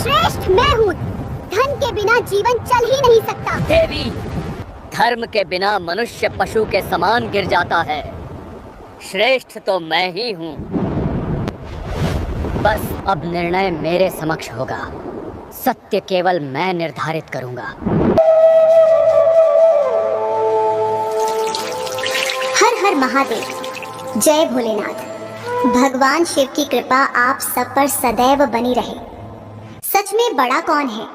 श्रेष्ठ मैं हूँ। धन के बिना जीवन चल ही नहीं सकता। देवी, धर्म के बिना मनुष्य पशु के समान गिर जाता है। श्रेष्ठ तो मैं ही हूँ। बस अब निर्णय मेरे समक्ष होगा। सत्य केवल मैं निर्धारित करूंगा। हर हर महादेव, जय भोलेनाथ। भगवान शिव की कृपा आप सब पर सदैव बनी रहे। सच में बड़ा कौन है,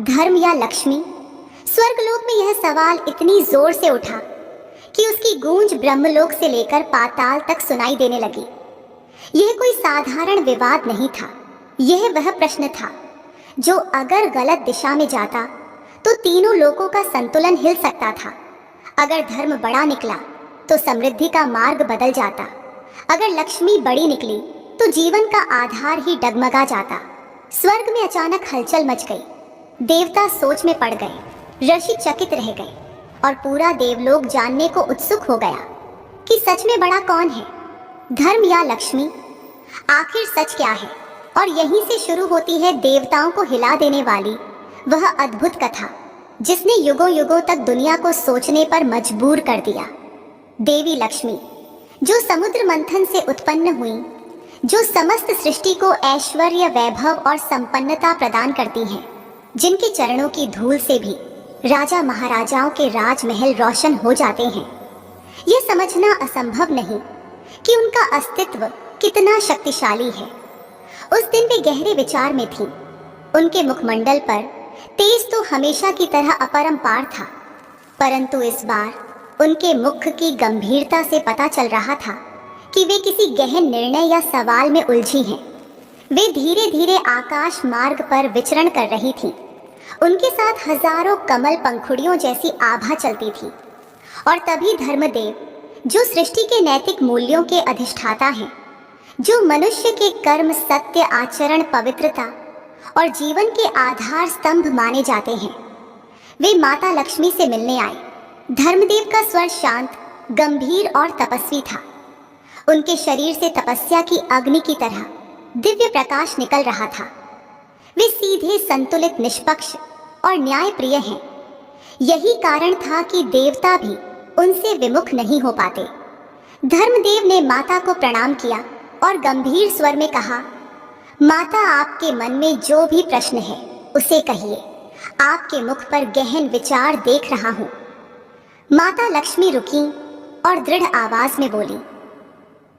धर्म या लक्ष्मी? स्वर्गलोक में यह सवाल इतनी जोर से उठा कि उसकी गूंज ब्रह्मलोक से लेकर पाताल तक सुनाई देने लगी। यह कोई साधारण विवाद नहीं था। यह वह प्रश्न था जो अगर गलत दिशा में जाता तो तीनों लोकों का संतुलन हिल सकता था। अगर धर्म बड़ा निकला तो समृद्धि का मार्ग बदल जाता। अगर लक्ष्मी बड़ी निकली तो जीवन का आधार ही डगमगा जाता। स्वर्ग में अचानक हलचल मच गई। देवता सोच में पड़ गए, ऋषि चकित रह गए और पूरा देवलोक जानने को उत्सुक हो गया कि सच में बड़ा कौन है, धर्म या लक्ष्मी? आखिर सच क्या है? और यहीं से शुरू होती है देवताओं को हिला देने वाली वह अद्भुत कथा जिसने युगों युगों तक दुनिया को सोचने पर मजबूर कर दिया। देवी लक्ष्मी, जो समुद्र मंथन से उत्पन्न हुई, जो समस्त सृष्टि को ऐश्वर्य, वैभव और संपन्नता प्रदान करती हैं, जिनके चरणों की धूल से भी राजा महाराजाओं के राजमहल रोशन हो जाते हैं। यह समझना असंभव नहीं कि उनका अस्तित्व कितना शक्तिशाली है। उस दिन वे गहरे विचार में थीं। उनके मुखमंडल पर तेज तो हमेशा की तरह अपरंपार था, परंतु इस बार उनके मुख की गंभीरता से पता चल रहा था कि वे किसी गहन निर्णय या सवाल में उलझी हैं। वे धीरे धीरे आकाश मार्ग पर विचरण कर रही थीं। उनके साथ हजारों कमल पंखुड़ियों जैसी आभा चलती थी। और तभी धर्मदेव, जो सृष्टि के नैतिक मूल्यों के अधिष्ठाता हैं, जो मनुष्य के कर्म, सत्य, आचरण, पवित्रता और जीवन के आधार स्तंभ माने जाते हैं, वे माता लक्ष्मी से मिलने आए। धर्मदेव का स्वर शांत, गंभीर और तपस्वी था। उनके शरीर से तपस्या की अग्नि की तरह दिव्य प्रकाश निकल रहा था। वे सीधे, संतुलित, निष्पक्ष और न्यायप्रिय हैं। यही कारण था कि देवता भी उनसे विमुख नहीं हो पाते। धर्मदेव ने माता को प्रणाम किया और गंभीर स्वर में कहा, माता, आपके मन में जो भी प्रश्न है उसे कहिए। आपके मुख पर गहन विचार देख रहा हूं। माता लक्ष्मी रुकी और दृढ़ आवाज में बोली,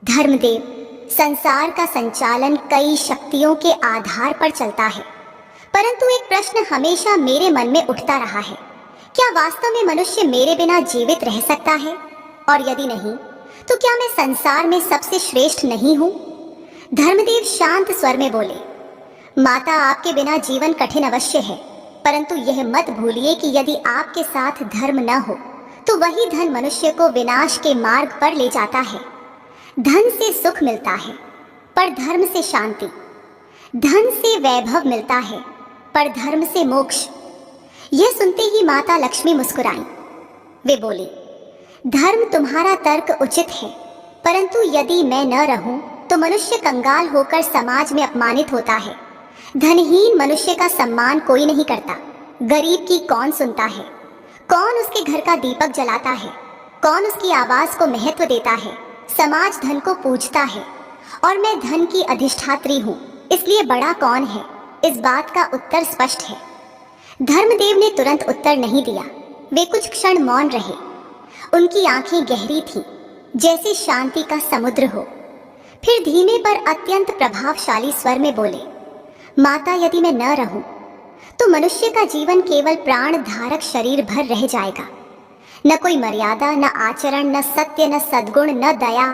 धर्मदेव, संसार का संचालन कई शक्तियों के आधार पर चलता है, परंतु एक प्रश्न हमेशा मेरे मन में उठता रहा है, क्या वास्तव में मनुष्य मेरे बिना जीवित रह सकता है? और यदि नहीं, तो क्या मैं संसार में सबसे श्रेष्ठ नहीं हूं? धर्मदेव शांत स्वर में बोले, माता, आपके बिना जीवन कठिन अवश्य है, परंतु यह मत भूलिए कि यदि आपके साथ धर्म न हो तो वही धन मनुष्य को विनाश के मार्ग पर ले जाता है। धन से सुख मिलता है, पर धर्म से शांति। धन से वैभव मिलता है, पर धर्म से मोक्ष। यह सुनते ही माता लक्ष्मी मुस्कुराई। वे बोली, धर्म तुम्हारा तर्क उचित है, परंतु यदि मैं न रहूं तो मनुष्य कंगाल होकर समाज में अपमानित होता है। धनहीन मनुष्य का सम्मान कोई नहीं करता। गरीब की कौन सुनता है? कौन उसके घर का दीपक जलाता है? कौन उसकी आवाज को महत्व देता है? समाज धन को पूजता है और मैं धन की अधिष्ठात्री हूँ, इसलिए बड़ा कौन है? इस बात का उत्तर स्पष्ट है। धर्मदेव ने तुरंत उत्तर नहीं दिया। वे कुछ क्षण मौन रहे। उनकी आंखें गहरी थीं, जैसे शांति का समुद्र हो। फिर धीमे पर अत्यंत प्रभावशाली स्वर में बोले, माता, यदि मैं न रहूं तो मनुष्य का जीवन केवल प्राण धारक शरीर भर रह जाएगा। न कोई मर्यादा, न आचरण, न सत्य, न सद्गुण, न दया।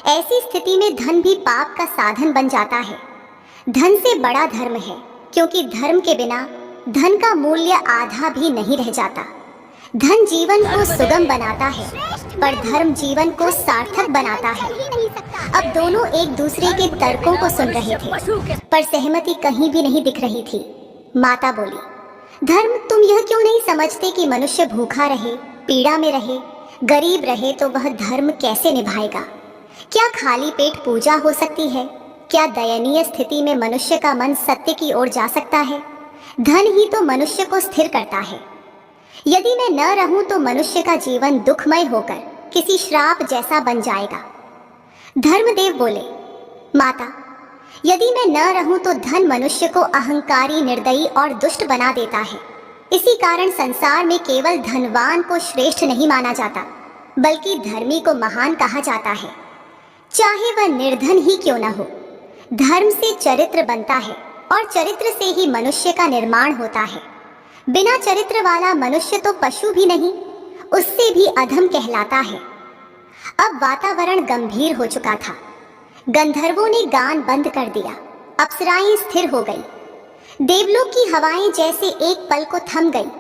ऐसी स्थिति में धन भी पाप का साधन बन जाता है। धन से बड़ा धर्म है, क्योंकि धर्म के बिना धन का मूल्य आधा भी नहीं रह जाता। धन जीवन को सुगम बनाता है, पर धर्म जीवन को सार्थक बनाता है। अब दोनों एक दूसरे के तर्कों को सुन रहे थे, पर सहमति कहीं भी नहीं दिख रही थी। माता बोली, धर्म, तुम यह क्यों नहीं समझते कि मनुष्य भूखा रहे, पीड़ा में रहे, गरीब रहे तो वह धर्म कैसे निभाएगा? क्या खाली पेट पूजा हो सकती है? क्या दयनीय स्थिति में मनुष्य का मन सत्य की ओर जा सकता है? धन ही तो मनुष्य को स्थिर करता है। यदि मैं न रहूं तो मनुष्य का जीवन दुखमय होकर किसी श्राप जैसा बन जाएगा। धर्मदेव बोले, माता, यदि मैं न रहूं तो धन मनुष्य को अहंकारी, निर्दयी और दुष्ट बना देता है। इसी कारण संसार में केवल धनवान को श्रेष्ठ नहीं माना जाता, बल्कि धर्मी को महान कहा जाता है, चाहे वह निर्धन ही क्यों न हो। धर्म से चरित्र बनता है और चरित्र से ही मनुष्य का निर्माण होता है। बिना चरित्र वाला मनुष्य तो पशु भी नहीं, उससे भी अधम कहलाता है। अब वातावरण गंभीर हो चुका था। गंधर्वों ने गान बंद कर दिया, अप्सराएं स्थिर हो गई, देवलोक की हवाएं जैसे एक पल को थम गई।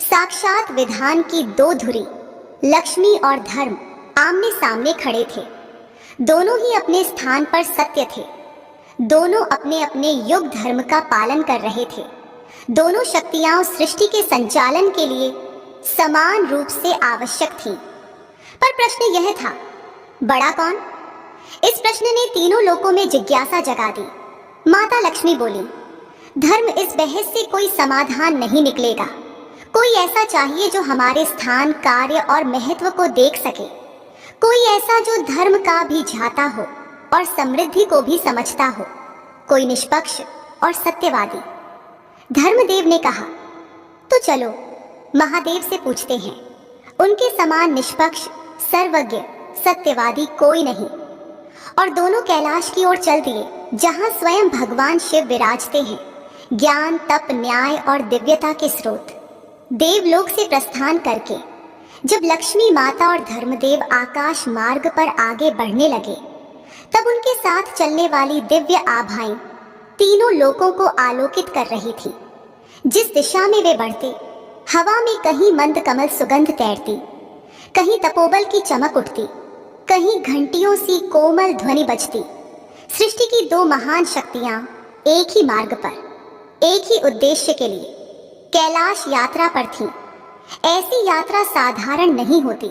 साक्षात विधान की दो धुरी, लक्ष्मी और धर्म, आमने सामने खड़े थे। दोनों ही अपने स्थान पर सत्य थे। दोनों अपने अपने युग धर्म का पालन कर रहे थे। दोनों शक्तियां सृष्टि के संचालन के लिए समान रूप से आवश्यक थीं। पर प्रश्न यह था, बड़ा कौन? इस प्रश्न ने तीनों लोकों में जिज्ञासा जगा दी। माता लक्ष्मी बोली, धर्म, इस बहस से कोई समाधान नहीं निकलेगा। कोई ऐसा चाहिए जो हमारे स्थान, कार्य और महत्व को देख सके। कोई ऐसा जो धर्म का भी झाता हो और समृद्धि को भी समझता हो। कोई निष्पक्ष और सत्यवादी। धर्मदेव ने कहा, तो चलो महादेव से पूछते हैं। उनके समान निष्पक्ष, सर्वज्ञ, सत्यवादी कोई नहीं। और दोनों कैलाश की ओर चल दिए, जहां स्वयं भगवान शिव विराजते हैं, ज्ञान, तप, न्याय और दिव्यता के स्रोत। देवलोक से प्रस्थान करके जब लक्ष्मी माता और धर्मदेव आकाश मार्ग पर आगे बढ़ने लगे, तब उनके साथ चलने वाली दिव्य आभाएं तीनों लोकों को आलोकित कर रही थी। जिस दिशा में वे बढ़ते, हवा में कहीं मंद कमल सुगंध तैरती, कहीं तपोबल की चमक उठती, कहीं घंटियों सी कोमल ध्वनि बजती। सृष्टि की दो महान शक्तियां एक ही मार्ग पर, एक ही उद्देश्य के लिए कैलाश यात्रा पर थीं। ऐसी यात्रा साधारण नहीं होती।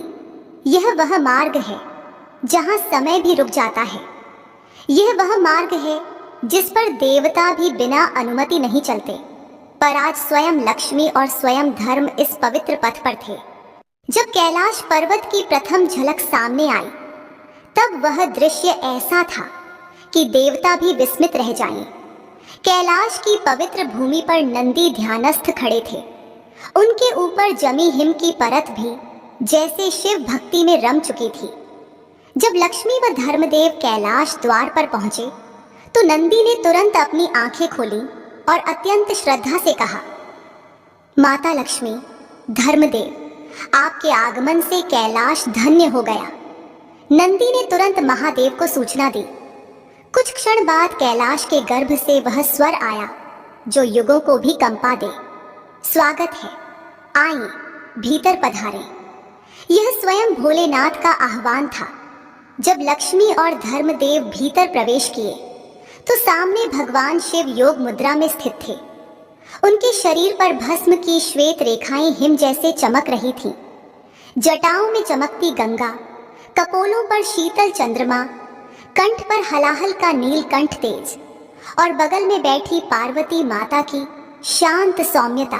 यह वह मार्ग है जहां समय भी रुक जाता है। यह वह मार्ग है जिस पर देवता भी बिना अनुमति नहीं चलते। पर आज स्वयं लक्ष्मी और स्वयं धर्म इस पवित्र पथ पर थे। जब कैलाश पर्वत की प्रथम झलक सामने आई, तब वह दृश्य ऐसा था कि देवता भी विस्मित रह जाएं। कैलाश की पवित्र भूमि पर नंदी ध्यानस्थ खड़े थे। उनके ऊपर जमी हिम की परत भी जैसे शिव भक्ति में रम चुकी थी। जब लक्ष्मी व धर्मदेव कैलाश द्वार पर पहुंचे, तो नंदी ने तुरंत अपनी आंखें खोली और अत्यंत श्रद्धा से कहा, माता लक्ष्मी, धर्मदेव, आपके आगमन से कैलाश धन्य हो गया। नंदी ने तुरंत महादेव को सूचना दी। कुछ क्षण बाद कैलाश के गर्भ से वह स्वर आया जो युगों को भी कंपा दे, स्वागत है, आइए, भीतर पधारें। यह स्वयं भोलेनाथ का आह्वान था। जब लक्ष्मी और धर्मदेव भीतर प्रवेश किए, तो सामने भगवान शिव योग मुद्रा में स्थित थे। उनके शरीर पर भस्म की श्वेत रेखाएं हिम जैसे चमक रही थीं। जटाओं में चमकती गंगा, कपोलों पर शीतल चंद्रमा, कंठ पर हलाहल का नीलकंठ तेज, और बगल में बैठी पार्वती माता की शांत सौम्यता।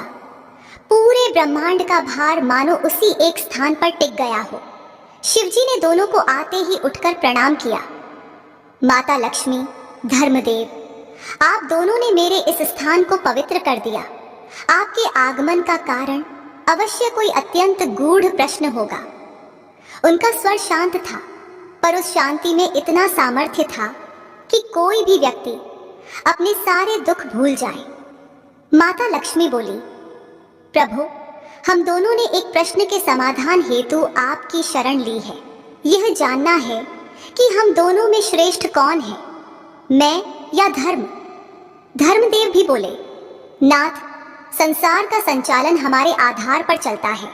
पूरे ब्रह्मांड का भार मानो उसी एक स्थान पर टिक गया हो। शिवजी ने दोनों को आते ही उठकर प्रणाम किया। माता लक्ष्मी, धर्मदेव, आप दोनों ने मेरे इस स्थान को पवित्र कर दिया। आपके आगमन का कारण अवश्य कोई अत्यंत गूढ़ प्रश्न होगा। उनका स्वर शांत था, पर उस शांति में इतना सामर्थ्य था कि कोई भी व्यक्ति अपने सारे दुख भूल जाए। माता लक्ष्मी बोली, प्रभु, हम दोनों ने एक प्रश्न के समाधान हेतु आपकी शरण ली है। यह जानना है कि हम दोनों में श्रेष्ठ कौन है, मैं या धर्म? धर्मदेव भी बोले, नाथ, संसार का संचालन हमारे आधार पर चलता है,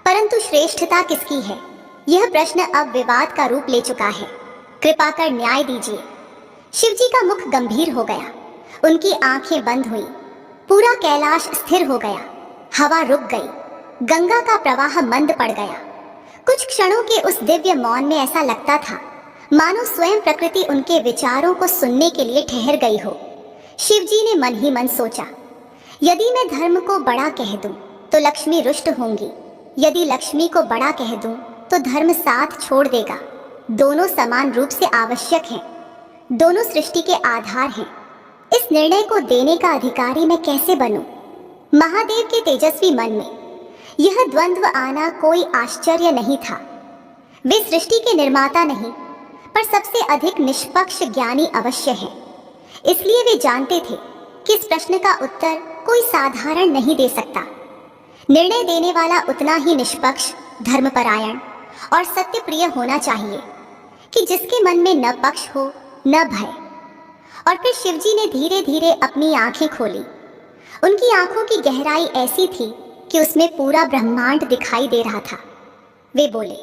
परंतु श्रेष्ठता किसकी है, यह प्रश्न अब विवाद का रूप ले चुका है। कृपा कर न्याय दीजिए। शिवजी का मुख गंभीर हो गया। उनकी आंखें बंद हुई। पूरा कैलाश स्थिर हो गया। हवा रुक गई। गंगा का प्रवाह मंद पड़ गया। कुछ क्षणों के उस दिव्य मौन में ऐसा लगता था मानो स्वयं प्रकृति उनके विचारों को सुनने के लिए ठहर गई हो। शिवजी ने मन ही मन सोचा, यदि मैं धर्म को बड़ा कह दूं तो लक्ष्मी रुष्ट होंगी, यदि लक्ष्मी को बड़ा कह दूं तो धर्म साथ छोड़ देगा। दोनों समान रूप से आवश्यक हैं, दोनों सृष्टि के आधार हैं। इस निर्णय को देने का अधिकारी मैं कैसे बनूं? महादेव के तेजस्वी मन में यह द्वंद्व आना कोई आश्चर्य नहीं था। वे सृष्टि के निर्माता नहीं, पर सबसे अधिक निष्पक्ष ज्ञानी अवश्य हैं। इसलिए वे जानते थे कि इस प्रश्न का उत्तर कोई साधारण नहीं दे सकता। निर्णय देने वाला उतना ही निष्पक्ष, धर्मपरायण और सत्यप्रिय होना चाहिए कि जिसके मन में न पक्ष हो न भय। और फिर शिवजी ने धीरे धीरे अपनी आंखें खोली। उनकी आंखों की गहराई ऐसी थी कि उसमें पूरा ब्रह्मांड दिखाई दे रहा था। वे बोले,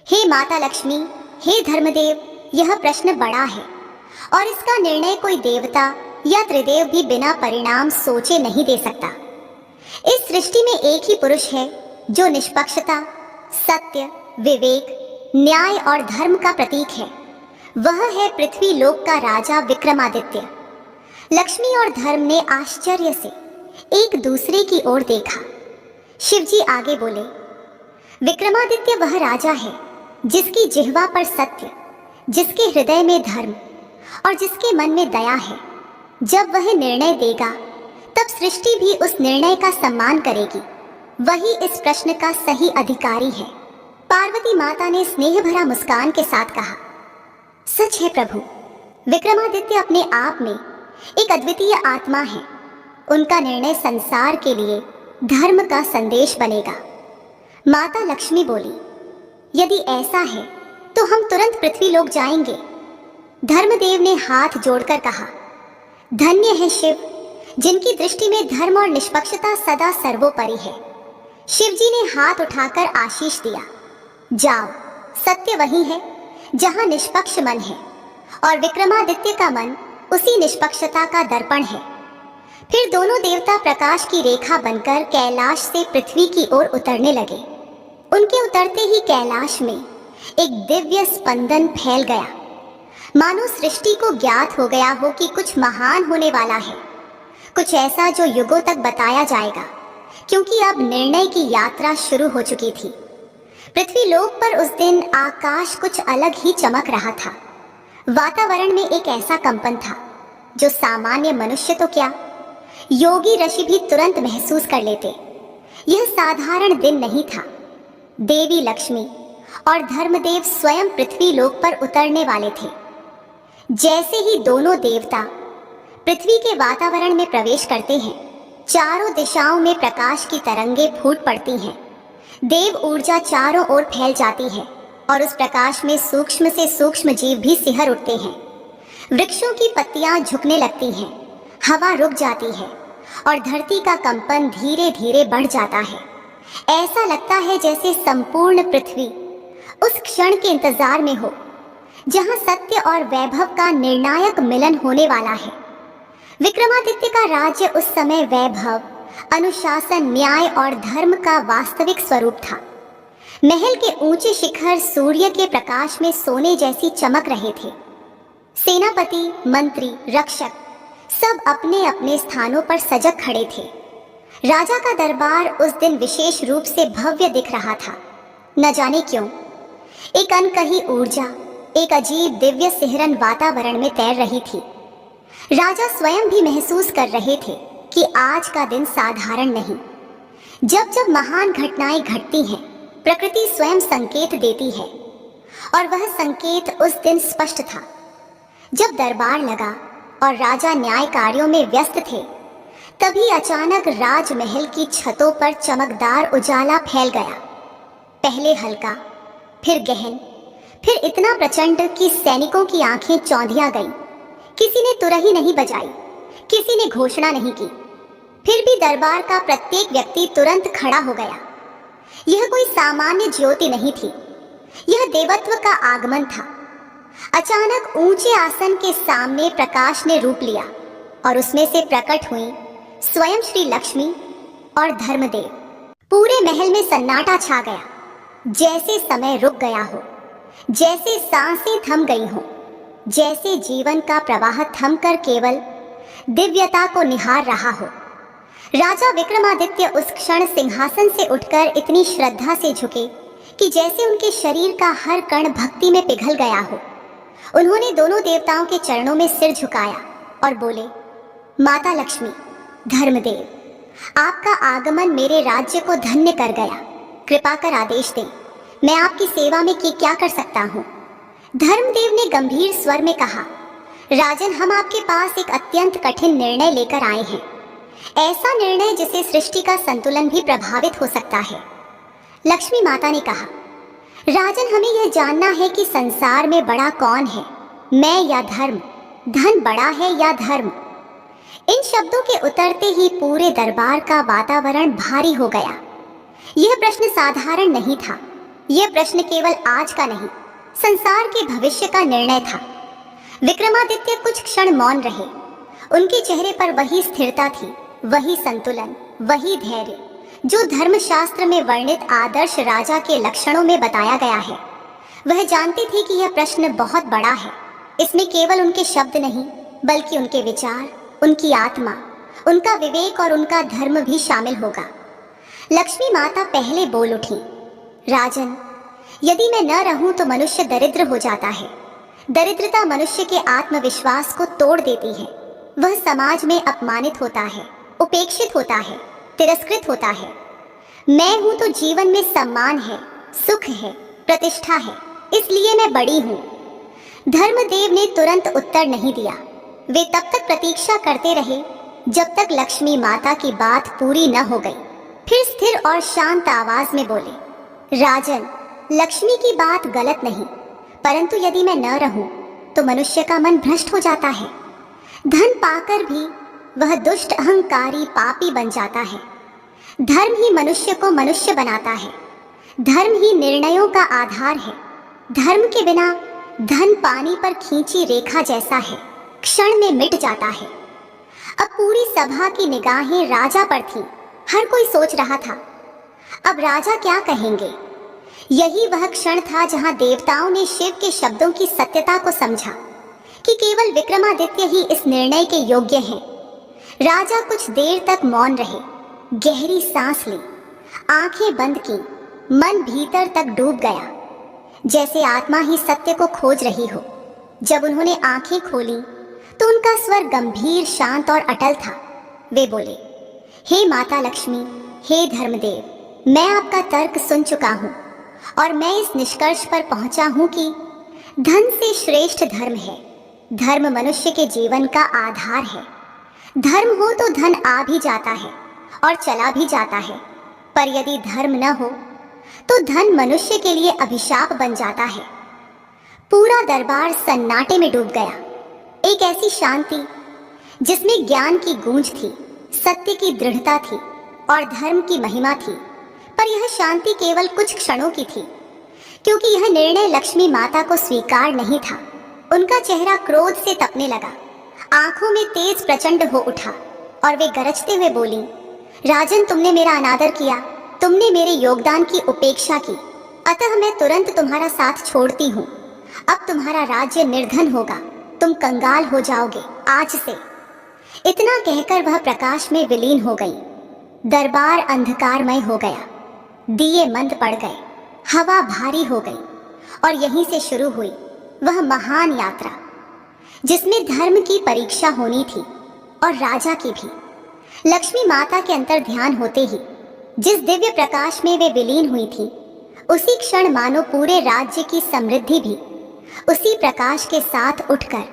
हे माता लक्ष्मी, हे धर्मदेव, यह प्रश्न बड़ा है और इसका निर्णय कोई देवता या त्रिदेव भी बिना परिणाम सोचे नहीं दे सकता। इस सृष्टि में एक ही पुरुष है जो निष्पक्षता, सत्य, विवेक, न्याय और धर्म का प्रतीक है। वह है पृथ्वी लोक का राजा विक्रमादित्य। लक्ष्मी और धर्म ने आश्चर्य से एक दूसरे की ओर देखा। शिवजी आगे बोले, विक्रमादित्य वह राजा है जिसकी जिह्वा पर सत्य, जिसके हृदय में धर्म और जिसके मन में दया है। जब वह निर्णय देगा तब सृष्टि भी उस निर्णय का सम्मान करेगी। वही इस प्रश्न का सही अधिकारी है। पार्वती माता ने स्नेह भरा मुस्कान के साथ कहा, सच है प्रभु, विक्रमादित्य अपने आप में एक अद्वितीय आत्मा है। उनका निर्णय संसार के लिए धर्म का संदेश बनेगा। माता लक्ष्मी बोली, यदि ऐसा है तो हम तुरंत पृथ्वी लोक जाएंगे। धर्मदेव ने हाथ जोड़कर कहा, धन्य है शिव, जिनकी दृष्टि में धर्म और निष्पक्षता सदा सर्वोपरि है। शिवजी ने हाथ उठाकर आशीष दिया, जाओ, सत्य वही है जहां निष्पक्ष मन है और विक्रमादित्य का मन उसी निष्पक्षता का दर्पण है। फिर दोनों देवता प्रकाश की रेखा बनकर कैलाश से पृथ्वी की ओर उतरने लगे। उनके उतरते ही कैलाश में एक दिव्य स्पंदन फैल गया, मानो सृष्टि को ज्ञात हो गया हो कि कुछ महान होने वाला है, कुछ ऐसा जो युगों तक बताया जाएगा, क्योंकि अब निर्णय की यात्रा शुरू हो चुकी थी। पृथ्वी लोक पर उस दिन आकाश कुछ अलग ही चमक रहा था। वातावरण में एक ऐसा कंपन था जो सामान्य मनुष्य तो क्या, योगी ऋषि भी तुरंत महसूस कर लेते। यह साधारण दिन नहीं था। देवी लक्ष्मी और धर्मदेव स्वयं पृथ्वी लोक पर उतरने वाले थे। जैसे ही दोनों देवता पृथ्वी के वातावरण में प्रवेश करते हैं, चारों दिशाओं में प्रकाश की तरंगे फूट पड़ती हैं। देव ऊर्जा चारों ओर फैल जाती है और उस प्रकाश में सूक्ष्म से सूक्ष्म जीव भी सिहर उठते हैं। वृक्षों की पत्तियां झुकने लगती हैं, हवा रुक जाती है और धरती का कंपन धीरे धीरे बढ़ जाता है। ऐसा लगता है जैसे संपूर्ण पृथ्वी उस क्षण के इंतजार में हो जहां सत्य और वैभव का निर्णायक मिलन होने वाला है। विक्रमादित्य का राज्य उस समय वैभव, अनुशासन, न्याय और धर्म का वास्तविक स्वरूप था। महल के ऊंचे शिखर सूर्य के प्रकाश में सोने जैसी चमक रहे थे। सेनापति, मंत्री, रक्षक सब अपने अपने स्थानों पर सजग खड़े थे। राजा का दरबार उस दिन विशेष रूप से भव्य दिख रहा था। न जाने क्यों एक अनकही ऊर्जा, एक अजीब दिव्य सिहरन वातावरण में तैर रही थी। राजा स्वयं भी महसूस कर रहे थे कि आज का दिन साधारण नहीं। जब जब महान घटनाएं घटती हैं, प्रकृति स्वयं संकेत देती है और वह संकेत उस दिन स्पष्ट था। जब दरबार लगा और राजा न्याय कार्यों में व्यस्त थे, तभी अचानक राजमहल की छतों पर चमकदार उजाला फैल गया। पहले हल्का, फिर गहन, फिर इतना प्रचंड कि सैनिकों की आंखें चौंधिया गईं। किसी ने तुरही नहीं बजाई, किसी ने घोषणा नहीं की, फिर भी दरबार का प्रत्येक व्यक्ति तुरंत खड़ा हो गया। यह कोई सामान्य ज्योति नहीं थी, यह देवत्व का आगमन था। अचानक ऊंचे आसन के सामने प्रकाश ने रूप लिया और उसमें से प्रकट हुई स्वयं श्री लक्ष्मी और धर्मदेव। पूरे महल में सन्नाटा छा गया, जैसे समय रुक गया हो। जैसे सांसें थम गई हों, जैसे जीवन का प्रवाह थमकर केवल दिव्यता को निहार रहा हो। राजा विक्रमादित्य उस क्षण सिंहासन से उठकर इतनी श्रद्धा से झुके कि जैसे उनके शरीर का हर कण भक्ति में पिघल गया हो। उन्होंने दोनों देवताओं के चरणों में सिर झुकाया और बोले, माता लक्ष्मी, धर्मदेव, आपका आगमन मेरे राज्य को धन्य कर गया। कृपा कर आदेश दें, मैं आपकी सेवा में क्या कर सकता हूँ। धर्मदेव ने गंभीर स्वर में कहा, राजन, हम आपके पास एक अत्यंत कठिन निर्णय लेकर आए हैं। ऐसा निर्णय जिसे सृष्टि का संतुलन भी प्रभावित हो सकता है। लक्ष्मी माता ने कहा, राजन, हमें यह जानना है कि संसार में बड़ा कौन है, मैं या धर्म? धन बड़ा है या धर्म? इन शब्दों के उतरते ही पूरे दरबार का वातावरण भारी हो गया। यह प्रश्न साधारण नहीं था। यह प्रश्न केवल आज का नहीं, संसार के भविष्य का निर्णय था। विक्रमादित्य कुछ क्षण मौन रहे। उनके चेहरे पर वही स्थिरता थी, वही संतुलन, वही धैर्य जो धर्मशास्त्र में वर्णित आदर्श राजा के लक्षणों में बताया गया है। वह जानते थे कि यह प्रश्न बहुत बड़ा है। इसमें केवल उनके शब्द नहीं, बल्कि उनके विचार, उनकी आत्मा, उनका विवेक और उनका धर्म भी शामिल होगा। लक्ष्मी माता पहले बोल उठी, राजन, यदि मैं न रहूं तो मनुष्य दरिद्र हो जाता है। दरिद्रता मनुष्य के आत्मविश्वास को तोड़ देती है। वह समाज में अपमानित होता है, उपेक्षित होता है, तिरस्कृत होता है। मैं हूं तो जीवन में सम्मान है, सुख है, प्रतिष्ठा है, इसलिए मैं बड़ी हूं। धर्मदेव ने तुरंत उत्तर नहीं दिया। वे तब तक प्रतीक्षा करते रहे जब तक लक्ष्मी माता की बात पूरी न हो गई। फिर स्थिर और शांत आवाज में बोले, राजन, लक्ष्मी की बात गलत नहीं, परंतु यदि मैं न रहूं तो मनुष्य का मन भ्रष्ट हो जाता है। धन पाकर भी वह दुष्ट, अहंकारी, पापी बन जाता है। धर्म ही मनुष्य को मनुष्य बनाता है। धर्म ही निर्णयों का आधार है। धर्म के बिना धन पानी पर खींची रेखा जैसा है, क्षण में मिट जाता है। अब पूरी सभा की निगाहें राजा पर थीं। हर कोई सोच रहा था, अब राजा क्या कहेंगे। यही वह क्षण था जहां देवताओं ने शिव के शब्दों की सत्यता को समझा कि केवल विक्रमादित्य ही इस निर्णय के योग्य हैं। राजा कुछ देर तक मौन रहे, गहरी सांस ली, आंखें बंद की, मन भीतर तक डूब गया, जैसे आत्मा ही सत्य को खोज रही हो। जब उन्होंने आंखें खोली तो उनका स्वर गंभीर, शांत और अटल था। वे बोले, हे माता लक्ष्मी, हे धर्मदेव, मैं आपका तर्क सुन चुका हूँ और मैं इस निष्कर्ष पर पहुंचा हूँ कि धन से श्रेष्ठ धर्म है। धर्म मनुष्य के जीवन का आधार है। धर्म हो तो धन आ भी जाता है और चला भी जाता है, पर यदि धर्म न हो तो धन मनुष्य के लिए अभिशाप बन जाता है। पूरा दरबार सन्नाटे में डूब गया। एक ऐसी शांति जिसमें ज्ञान की गूंज थी, सत्य की दृढ़ता थी और धर्म की महिमा थी। पर यह शांति केवल कुछ क्षणों की थी, क्योंकि यह निर्णय लक्ष्मी माता को स्वीकार नहीं था। उनका चेहरा क्रोध से तपने लगा, आंखों में तेज प्रचंड हो उठा और वे गरजते हुए बोली, राजन, तुमने मेरा अनादर किया, तुमने मेरे योगदान की उपेक्षा की, अतः मैं तुरंत तुम्हारा साथ छोड़ती हूँ। अब तुम्हारा राज्य निर्धन होगा, तुम कंगाल हो जाओगे आज से। इतना कहकर वह प्रकाश में विलीन हो गई। दरबार अंधकारमय हो गया, दिए मंद पड़ गए, हवा भारी हो गई और यहीं से शुरू हुई वह महान यात्रा जिसमें धर्म की परीक्षा होनी थी और राजा की भी। लक्ष्मी माता के अंतर ध्यान होते ही जिस दिव्य प्रकाश में वे विलीन हुई थी, उसी क्षण मानो पूरे राज्य की समृद्धि भी उसी प्रकाश के साथ उठकर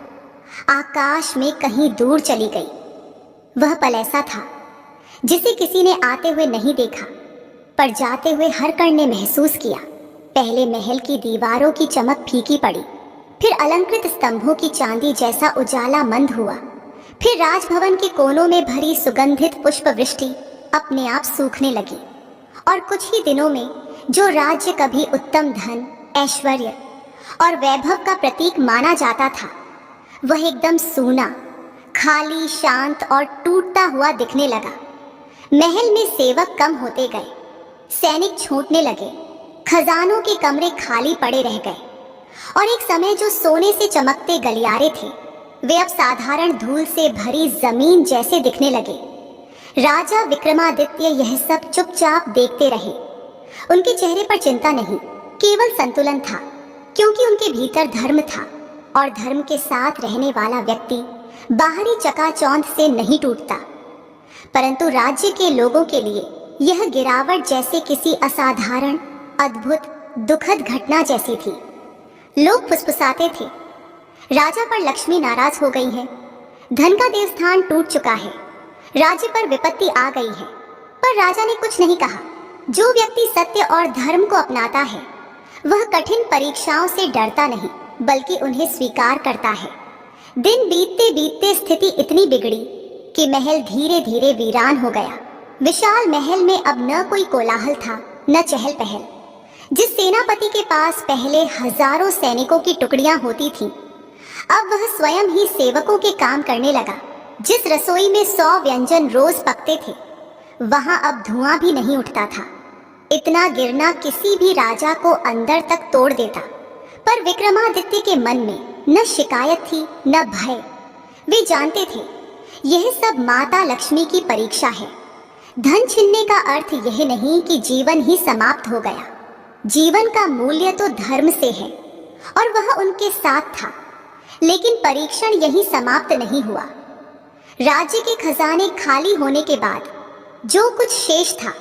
आकाश में कहीं दूर चली गई। वह पल ऐसा था जिसे किसी ने आते हुए नहीं देखा, पर जाते हुए हर कण ने महसूस किया। पहले महल की दीवारों की चमक फीकी पड़ी, फिर अलंकृत स्तंभों की चांदी जैसा उजाला मंद हुआ, फिर राजभवन के कोनों में भरी सुगंधित पुष्प वृष्टि अपने आप सूखने लगी। और कुछ ही दिनों में जो राज्य कभी उत्तम धन, ऐश्वर्य और वैभव का प्रतीक माना जाता था, वह एकदम सूना, खाली, शांत और टूटता हुआ दिखने लगा। महल में सेवक कम होते गए, सैनिक छूटने लगे, खजानों के कमरे खाली पड़े रह गए और एक समय जो सोने से चमकते गलियारे थे वे अब साधारण धूल से भरी जमीन जैसे दिखने लगे। राजा विक्रमादित्य यह सब चुपचाप देखते रहे। उनके चेहरे पर चिंता नहीं, केवल संतुलन था, क्योंकि उनके भीतर धर्म था और धर्म के साथ रहने वाला व्यक्ति बाहरी चकाचौंध से नहीं टूटता। परंतु राज्य के लोगों के लिए यह गिरावट जैसे किसी असाधारण, अद्भुत, दुखद घटना जैसी थी। लोग फुसफुसाते थे, राजा पर लक्ष्मी नाराज हो गई है, धन का देवस्थान टूट चुका है, राज्य पर विपत्ति आ गई है। पर राजा ने कुछ नहीं कहा। जो व्यक्ति सत्य और धर्म को अपनाता है वह कठिन परीक्षाओं से डरता नहीं, बल्कि उन्हें स्वीकार करता है। दिन बीतते बीतते स्थिति इतनी बिगड़ी कि महल धीरे धीरे वीरान हो गया। विशाल महल में अब न कोई कोलाहल था, न चहल पहल। जिस सेनापति के पास पहले हजारों सैनिकों की टुकड़ियां होती थीं, अब वह स्वयं ही सेवकों के काम करने लगा। जिस रसोई में 100 व्यंजन रोज पकते थे, वहां अब धुआं भी नहीं उठता था। इतना गिरना किसी भी राजा को अंदर तक तोड़ देता। पर विक्रमादित्य के मन में न शिकायत थी न भय। वे जानते थे यह सब माता लक्ष्मी की परीक्षा है। धन छीनने का अर्थ यह नहीं कि जीवन ही समाप्त हो गया। जीवन का मूल्य तो धर्म से है और वह उनके साथ था। लेकिन परीक्षण यही समाप्त नहीं हुआ। राज्य के खजाने खाली होने के बाद जो कुछ शेष था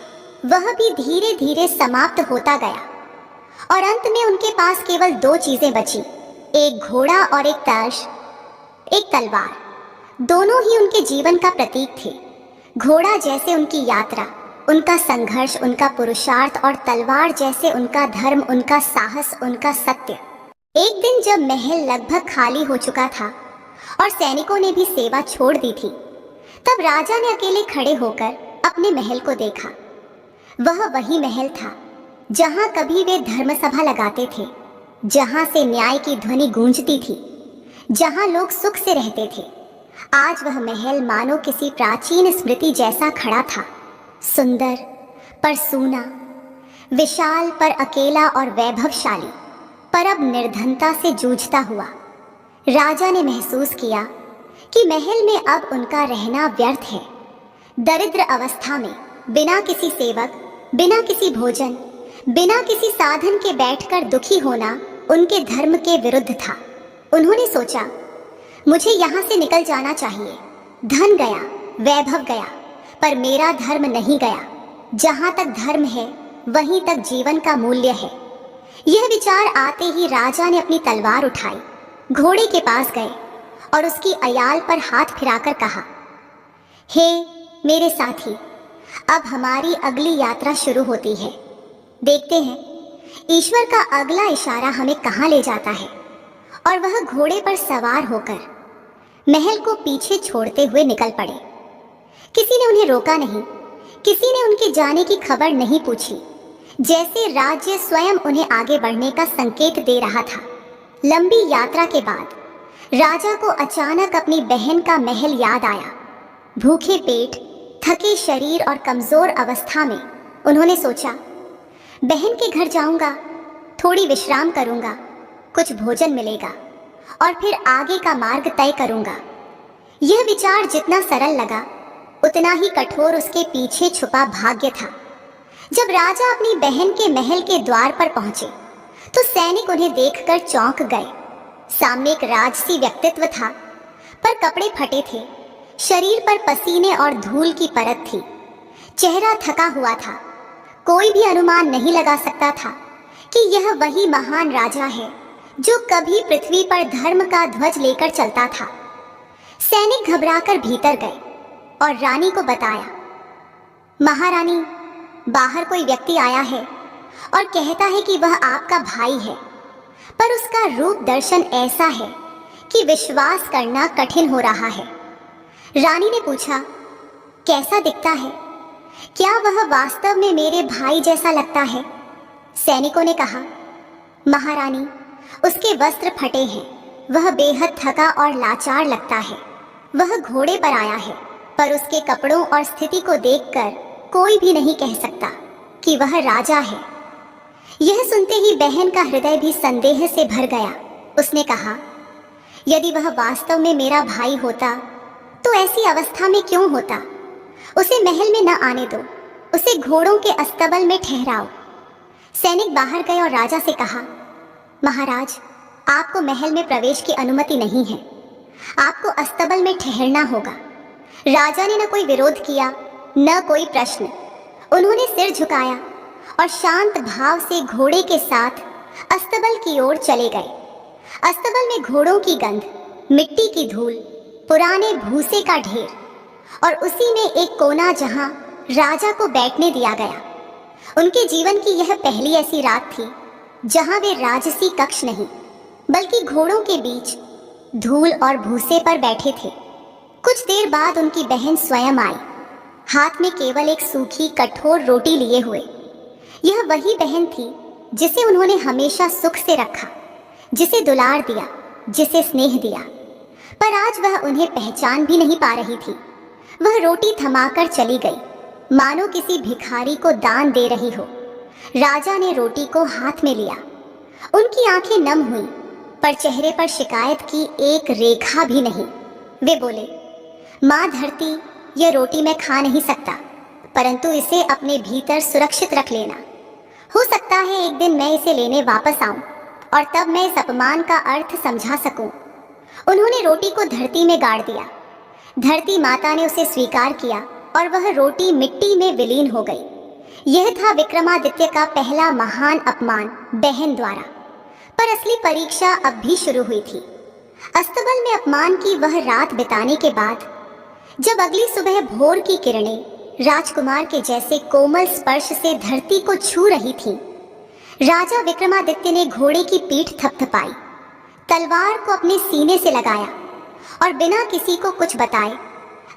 वह भी धीरे धीरे समाप्त होता गया और अंत में उनके पास केवल 2 चीजें बची, एक घोड़ा और एक ताश, एक तलवार। दोनों ही उनके जीवन का प्रतीक थे। घोड़ा जैसे उनकी यात्रा, उनका संघर्ष, उनका पुरुषार्थ, और तलवार जैसे उनका धर्म, उनका साहस, उनका सत्य। एक दिन जब महल लगभग खाली हो चुका था और सैनिकों ने भी सेवा छोड़ दी थी, तब राजा ने अकेले खड़े होकर अपने महल को देखा। वह वही महल था जहां कभी वे धर्मसभा लगाते थे, जहां से न्याय की ध्वनि गूंजती थी, जहां लोग सुख से रहते थे। आज वह महल मानो किसी प्राचीन स्मृति जैसा खड़ा था, सुंदर पर सूना, विशाल पर अकेला और वैभवशाली, पर अब निर्धनता से जूझता हुआ। राजा ने महसूस किया कि महल में अब उनका रहना व्यर्थ है। दरिद्र अवस्था में बिना किसी सेवक, बिना किसी भोजन, बिना किसी साधन के बैठकर दुखी होना उनके धर्म के विरुद्ध था। उन्होंने सोचा, मुझे यहाँ से निकल जाना चाहिए। धन गया, वैभव गया, पर मेरा धर्म नहीं गया। जहाँ तक धर्म है वहीं तक जीवन का मूल्य है। यह विचार आते ही राजा ने अपनी तलवार उठाई, घोड़े के पास गए और उसकी अयाल पर हाथ फिराकर कहा, हे मेरे साथी, अब हमारी अगली यात्रा शुरू होती है। देखते हैं ईश्वर का अगला इशारा हमें कहाँ ले जाता है। और वह घोड़े पर सवार होकर महल को पीछे छोड़ते हुए निकल पड़े। किसी ने उन्हें रोका नहीं, किसी ने उनके जाने की खबर नहीं पूछी, जैसे राज्य स्वयं उन्हें आगे बढ़ने का संकेत दे रहा था। लंबी यात्रा के बाद राजा को अचानक अपनी बहन का महल याद आया। भूखे पेट, थके शरीर और कमजोर अवस्था में उन्होंने सोचा, बहन के घर जाऊंगा, थोड़ी विश्राम करूंगा, कुछ भोजन मिलेगा और फिर आगे का मार्ग तय करूंगा। यह विचार जितना सरल लगा उतना ही कठोर उसके पीछे छुपा भाग्य था। जब राजा अपनी बहन के महल के द्वार पर पहुंचे तो सैनिक उन्हें देखकर चौंक गए। सामने एक राजसी व्यक्तित्व था, पर कपड़े फटे थे, शरीर पर पसीने और धूल की परत थी, चेहरा थका हुआ था। कोई भी अनुमान नहीं लगा सकता था कि यह वही महान राजा है जो कभी पृथ्वी पर धर्म का ध्वज लेकर चलता था। सैनिक घबराकर भीतर गए और रानी को बताया, महारानी, बाहर कोई व्यक्ति आया है और कहता है कि वह आपका भाई है, पर उसका रूप दर्शन ऐसा है कि विश्वास करना कठिन हो रहा है। रानी ने पूछा, कैसा दिखता है? क्या वह वास्तव में मेरे भाई जैसा लगता है? सैनिकों ने कहा, महारानी, उसके वस्त्र फटे हैं, वह बेहद थका और लाचार लगता है। वह घोड़े पर आया है, पर उसके कपड़ों और स्थिति को देखकर कोई भी नहीं कह सकता कि वह राजा है। यह सुनते ही बहन का हृदय भी संदेह से भर गया। उसने कहा, यदि वह वास्तव में मेरा भाई होता तो ऐसी अवस्था में क्यों होता? उसे महल में न आने दो, उसे घोड़ों के अस्तबल में ठहराओ। सैनिक बाहर गए और राजा से कहा, महाराज, आपको महल में प्रवेश की अनुमति नहीं है, आपको अस्तबल में ठहरना होगा। राजा ने न कोई विरोध किया न कोई प्रश्न। उन्होंने सिर झुकाया और शांत भाव से घोड़े के साथ अस्तबल की ओर चले गए। अस्तबल में घोड़ों की गंध, मिट्टी की धूल, पुराने भूसे का ढेर और उसी में एक कोना जहां राजा को बैठने दिया गया। उनके जीवन की यह पहली ऐसी रात थी जहां वे राजसी कक्ष नहीं बल्कि घोड़ों के बीच धूल और भूसे पर बैठे थे। कुछ देर बाद उनकी बहन स्वयं आई, हाथ में केवल एक सूखी कठोर रोटी लिए हुए। यह वही बहन थी जिसे उन्होंने हमेशा सुख से रखा, जिसे दुलार दिया, जिसे स्नेह दिया। पर आज वह उन्हें पहचान भी नहीं पा रही थी। वह रोटी थमाकर चली गई, मानो किसी भिखारी को दान दे रही हो। राजा ने रोटी को हाथ में लिया। उनकी आंखें नम हुई, पर चेहरे पर शिकायत की एक रेखा भी नहीं। वे बोले, माँ धरती, यह रोटी मैं खा नहीं सकता, परंतु इसे अपने भीतर सुरक्षित रख लेना। हो सकता है एक दिन मैं इसे लेने वापस आऊं और तब मैं इस अपमान का अर्थ समझा सकूं। उन्होंने रोटी को धरती में गाड़ दिया। धरती माता ने उसे स्वीकार किया और वह रोटी मिट्टी में विलीन हो गई। यह था विक्रमादित्य का पहला महान अपमान बहन द्वारा। पर असली परीक्षा अब भी शुरू हुई थी। अस्तबल में अपमान की वह रात बिताने के बाद जब अगली सुबह भोर की किरणें राजकुमार के जैसे कोमल स्पर्श से धरती को छू रही थीं, राजा विक्रमादित्य ने घोड़े की पीठ थपथपाई, तलवार को अपने सीने से लगाया और बिना किसी को कुछ बताए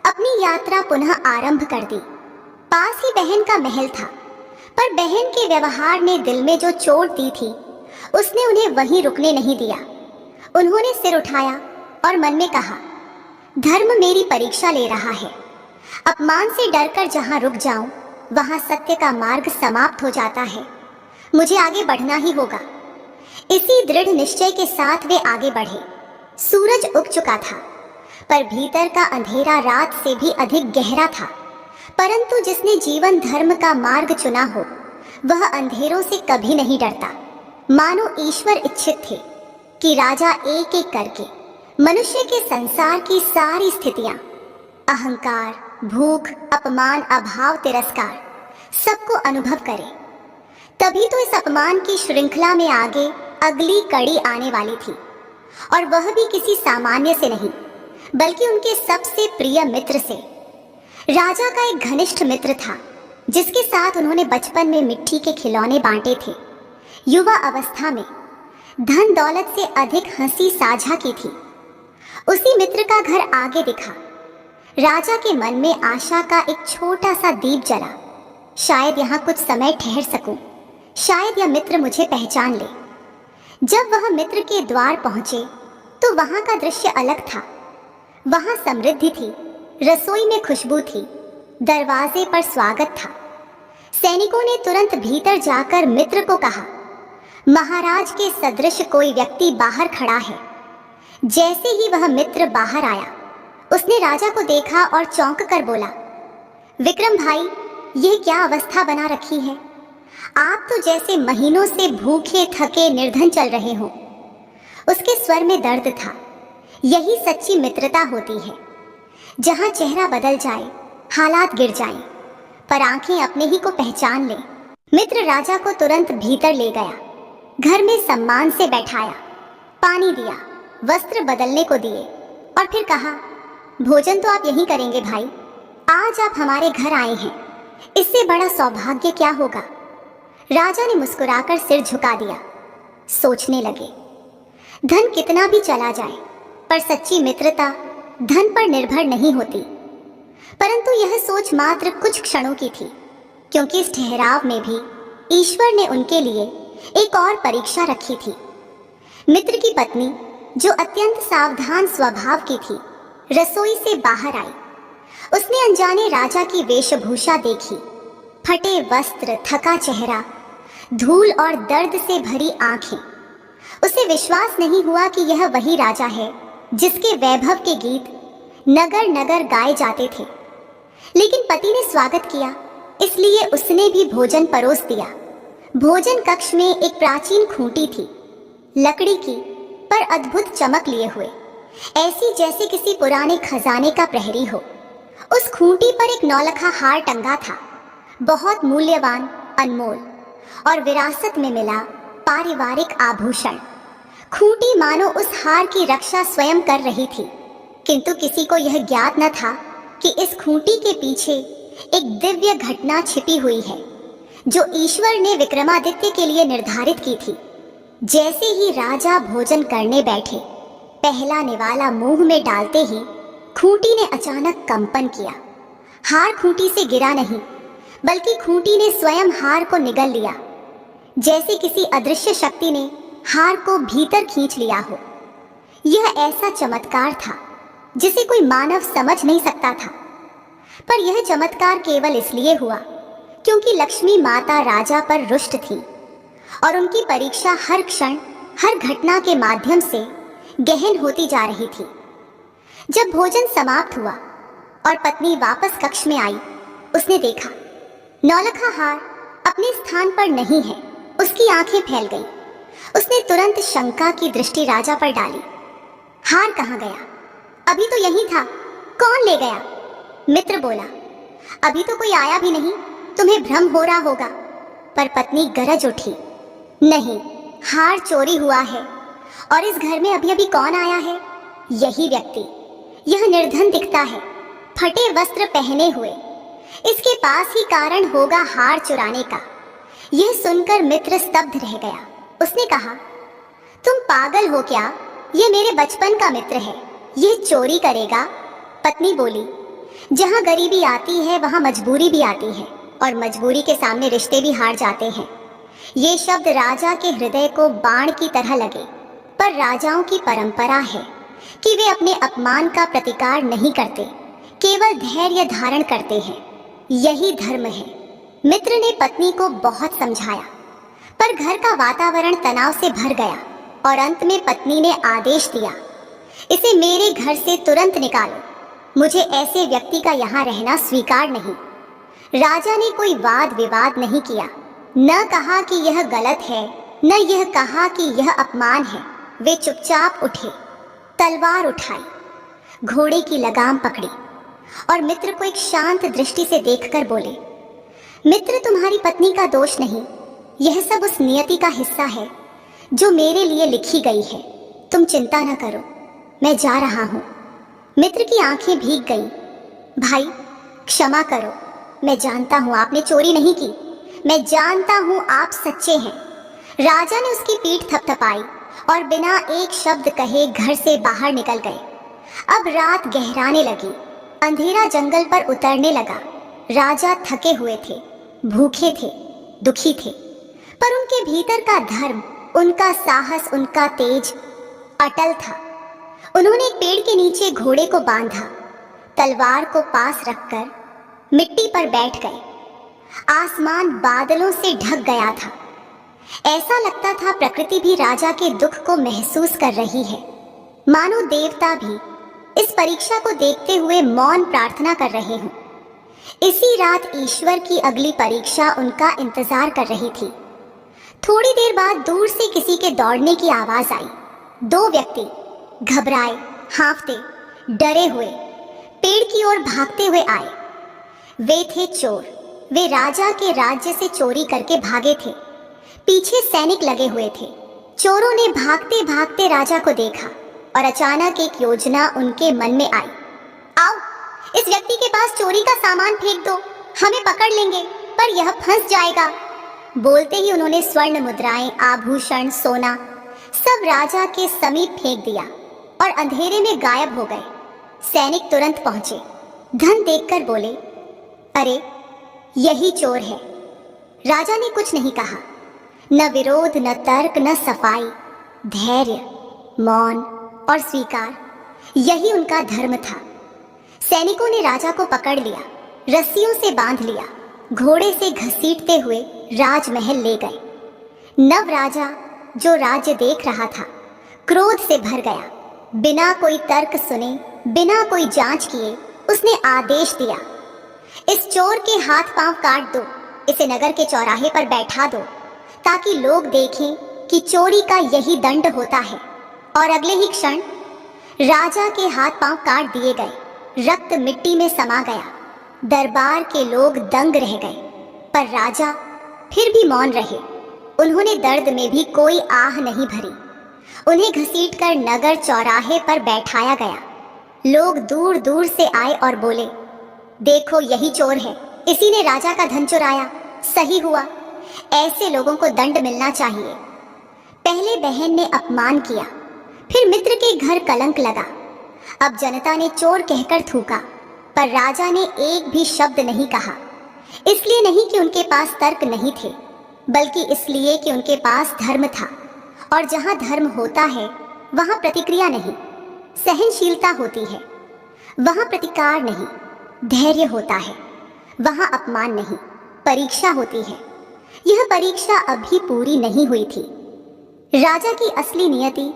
अपनी यात्रा पुनः आरंभ कर दी। पास ही बहन का महल था, पर बहन के व्यवहार ने दिल में जो चोट दी थी उसने उन्हें वहीं रुकने नहीं दिया। उन्होंने सिर उठाया और मन में कहा, धर्म मेरी परीक्षा ले रहा है। अपमान से डरकर जहां रुक जाऊं वहां सत्य का मार्ग समाप्त हो जाता है। मुझे आगे बढ़ना ही होगा। इसी दृढ़ निश्चय के साथ वे आगे बढ़े। सूरज उग चुका था, पर भीतर का अंधेरा रात से भी अधिक गहरा था। परंतु जिसने जीवन धर्म का मार्ग चुना हो वह अंधेरों से कभी नहीं डरता। मानो ईश्वर इच्छित थे कि राजा एक एक करके मनुष्य के संसार की सारी स्थितियां, अहंकार, भूख, अपमान, अभाव, तिरस्कार, सबको अनुभव करे। तभी तो इस अपमान की श्रृंखला में आगे अगली कड़ी आने वाली थी, और वह भी किसी सामान्य से नहीं बल्कि उनके सबसे प्रिय मित्र से। राजा का एक घनिष्ठ मित्र था जिसके साथ उन्होंने बचपन में मिट्टी के खिलौने बांटे थे। युवा अवस्था में धन दौलत से अधिक हंसी साझा की थी। उसी मित्र का घर आगे दिखा। राजा के मन में आशा का एक छोटा सा दीप जला। शायद यहाँ कुछ समय ठहर सकूं, शायद यह मित्र मुझे पहचान ले। जब वह मित्र के द्वार पहुंचे तो वहां का दृश्य अलग था। वहां समृद्धि थी, रसोई में खुशबू थी, दरवाजे पर स्वागत था। सैनिकों ने तुरंत भीतर जाकर मित्र को कहा, महाराज के सदृश कोई व्यक्ति बाहर खड़ा है। जैसे ही वह मित्र बाहर आया उसने राजा को देखा और चौंक कर बोला, विक्रम भाई, यह क्या अवस्था बना रखी है? आप तो जैसे महीनों से भूखे थके निर्धन चल रहे हो। उसके स्वर में दर्द था। यही सच्ची मित्रता होती है, जहां चेहरा बदल जाए, हालात गिर जाएं, पर आंखें अपने ही को पहचान ले। मित्र राजा को तुरंत भीतर ले गया, घर में सम्मान से बैठाया, पानी दिया, वस्त्र बदलने को दिए और फिर कहा, भोजन तो आप यहीं करेंगे भाई। आज आप हमारे घर आए हैं, इससे बड़ा सौभाग्य क्या होगा? राजा ने मुस्कुराकर सिर झुका दिया। सोचने लगे, धन कितना भी चला जाए पर सच्ची मित्रता धन पर निर्भर नहीं होती। परंतु यह सोच मात्र कुछ क्षणों की थी, क्योंकि इस ठहराव में भी ईश्वर ने उनके लिए एक और परीक्षा रखी थी। मित्र की पत्नी, जो अत्यंत सावधान स्वभाव की थी, रसोई से बाहर आई। उसने अनजाने राजा की वेशभूषा देखी, फटे वस्त्र, थका चेहरा, धूल और दर्द से भरी आंखें। उसे विश्वास नहीं हुआ कि यह वही राजा है जिसके वैभव के गीत नगर नगर गाए जाते थे। लेकिन पति ने स्वागत किया, इसलिए उसने भी भोजन परोस दिया। भोजन कक्ष में एक प्राचीन खूंटी थी, लकड़ी की, पर अद्भुत चमक लिए हुए, ऐसी जैसे किसी पुराने खजाने का प्रहरी हो। उस खूंटी पर एक नौलखा हार टंगा था, बहुत मूल्यवान, अनमोल और विरासत में मिला पारिवारिक आभूषण। खूंटी मानो उस हार की रक्षा स्वयं कर रही थी, किंतु किसी को यह ज्ञात न था कि इस खूंटी के पीछे एक दिव्य घटना छिपी हुई है, जो ईश्वर ने विक्रमादित्य के लिए निर्धारित की थी। जैसे ही राजा भोजन करने बैठे, पहला निवाला मुंह में डालते ही खूंटी ने अचानक कंपन किया। हार खूंटी से गिरा नहीं, बल्कि खूंटी ने स्वयं हार को निगल लिया, जैसे किसी अदृश्य शक्ति ने हार को भीतर खींच लिया हो। यह ऐसा चमत्कार था जिसे कोई मानव समझ नहीं सकता था, पर यह चमत्कार केवल इसलिए हुआ क्योंकि लक्ष्मी माता राजा पर रुष्ट थी और उनकी परीक्षा हर क्षण, हर घटना के माध्यम से गहन होती जा रही थी। जब भोजन समाप्त हुआ और पत्नी वापस कक्ष में आई, उसने देखा नौलखा हार अपने स्थान पर नहीं है। उसकी आंखें फैल गई। उसने तुरंत शंका की दृष्टि राजा पर डाली। हार कहाँ गया? अभी तो यहीं था, कौन ले गया? मित्र बोला, अभी तो कोई आया भी नहीं, तुम्हें भ्रम हो रहा होगा। पर पत्नी गरज उठी, नहीं, हार चोरी हुआ है। और इस घर में अभी अभी कौन आया है? यही व्यक्ति। यह निर्धन दिखता है, फटे वस्त्र पहने हुए। इसके पास ही कारण होगा हार चुराने का। यह सुनकर मित्र स्तब्ध रह गया। उसने कहा, तुम पागल हो क्या? यह मेरे बचपन का मित्र है, यह चोरी करेगा? पत्नी बोली, जहां गरीबी आती है वहां मजबूरी भी आती है, और मजबूरी के सामने रिश्ते भी हार जाते हैं। ये शब्द राजा के हृदय को बाण की तरह लगे, पर राजाओं की परंपरा है कि वे अपने अपमान का प्रतिकार नहीं करते, केवल धैर्य धारण करते हैं। यही धर्म है। मित्र ने पत्नी को बहुत समझाया, पर घर का वातावरण तनाव से भर गया और अंत में पत्नी ने आदेश दिया, इसे मेरे घर से तुरंत निकालो। मुझे ऐसे व्यक्ति का यहाँ रहना स्वीकार नहीं। राजा ने कोई वाद विवाद नहीं किया, न कहा कि यह गलत है, न यह कहा कि यह अपमान है। वे चुपचाप उठे, तलवार उठाई, घोड़े की लगाम पकड़ी और मित्र को एक शांत दृष्टि से देखकर बोले, मित्र, तुम्हारी पत्नी का दोष नहीं, यह सब उस नियति का हिस्सा है जो मेरे लिए लिखी गई है। तुम चिंता न करो, मैं जा रहा हूँ। मित्र की आंखें भीग गईं। भाई, क्षमा करो, मैं जानता हूँ आपने चोरी नहीं की, मैं जानता हूँ आप सच्चे हैं। राजा ने उसकी पीठ थपथपाई और बिना एक शब्द कहे घर से बाहर निकल गए। अब रात गहराने लगी, अंधेरा जंगल पर उतरने लगा। राजा थके हुए थे, भूखे थे, दुखी थे, पर उनके भीतर का धर्म, उनका साहस, उनका तेज अटल था। उन्होंने एक पेड़ के नीचे घोड़े को बांधा, तलवार को पास रखकर मिट्टी पर बैठ गए। आसमान बादलों से ढक गया था। ऐसा लगता था प्रकृति भी राजा के दुख को महसूस कर रही है, मानो देवता भी इस परीक्षा को देखते हुए मौन प्रार्थना कर रहे हों। इसी रात ईश्वर की अगली परीक्षा उनका इंतजार कर रही थी। थोड़ी देर बाद दूर से किसी के दौड़ने की आवाज आई। दो व्यक्ति घबराए, हांफते, डरे हुए पेड़ की ओर भागते हुए आए। वे थे चोर। वे राजा के राज्य से चोरी करके भागे थे। पीछे सैनिक लगे हुए थे। चोरों ने भागते भागते राजा को देखा और अचानक एक योजना उनके मन में आई। आओ, इस व्यक्ति के पास चोरी का सामान फेंक दो, हमें पकड़ लेंगे, पर यह फंस जाएगा। बोलते ही उन्होंने स्वर्ण मुद्राएं, आभूषण, सोना सब राजा के समीप फेंक दिया और अंधेरे में गायब हो गए। सैनिक तुरंत पहुंचे। धन देखकर बोले, अरे यही चोर है। राजा ने कुछ नहीं कहा, न विरोध, न तर्क, न सफाई, धैर्य, मौन और स्वीकार, यही उनका धर्म था। सैनिकों ने राजा को पकड़ लिया, रस्सियों से बांध लिया, घोड़े से घसीटते हुए राजमहल ले गए। नव राजा जो राज्य देख रहा था क्रोध से भर गया। बिना कोई तर्क सुने, बिना कोई जांच किए उसने आदेश दिया, इस चोर के हाथ पांव काट दो, इसे नगर के चौराहे पर बैठा दो, ताकि लोग देखें कि चोरी का यही दंड होता है। और अगले ही क्षण राजा के हाथ पांव काट दिए गए। रक्त मिट्टी में समा गया। दरबार के लोग दंग रह गए, पर राजा फिर भी मौन रहे। उन्होंने दर्द में भी कोई आह नहीं भरी। उन्हें घसीटकर नगर चौराहे पर बैठाया गया। लोग दूर दूर से आए और बोले, देखो यही चोर है, इसी ने राजा का धन चुराया। सही हुआ, ऐसे लोगों को दंड मिलना चाहिए। पहले बहन ने अपमान किया, फिर मित्र के घर कलंक लगा। अब जनता ने चोर कहकर थूका, पर राजा ने एक भी शब्द नहीं कहा। इसलिए नहीं कि उनके पास तर्क नहीं थे, बल्कि इसलिए कि उनके पास धर्म था। और जहां धर्म होता है वहां प्रतिक्रिया नहीं, सहनशीलता होती है। वहां प्रतिकार नहीं, धैर्य होता है। वहां अपमान नहीं, परीक्षा होती है। यह परीक्षा अभी पूरी नहीं हुई थी। राजा की असली नियति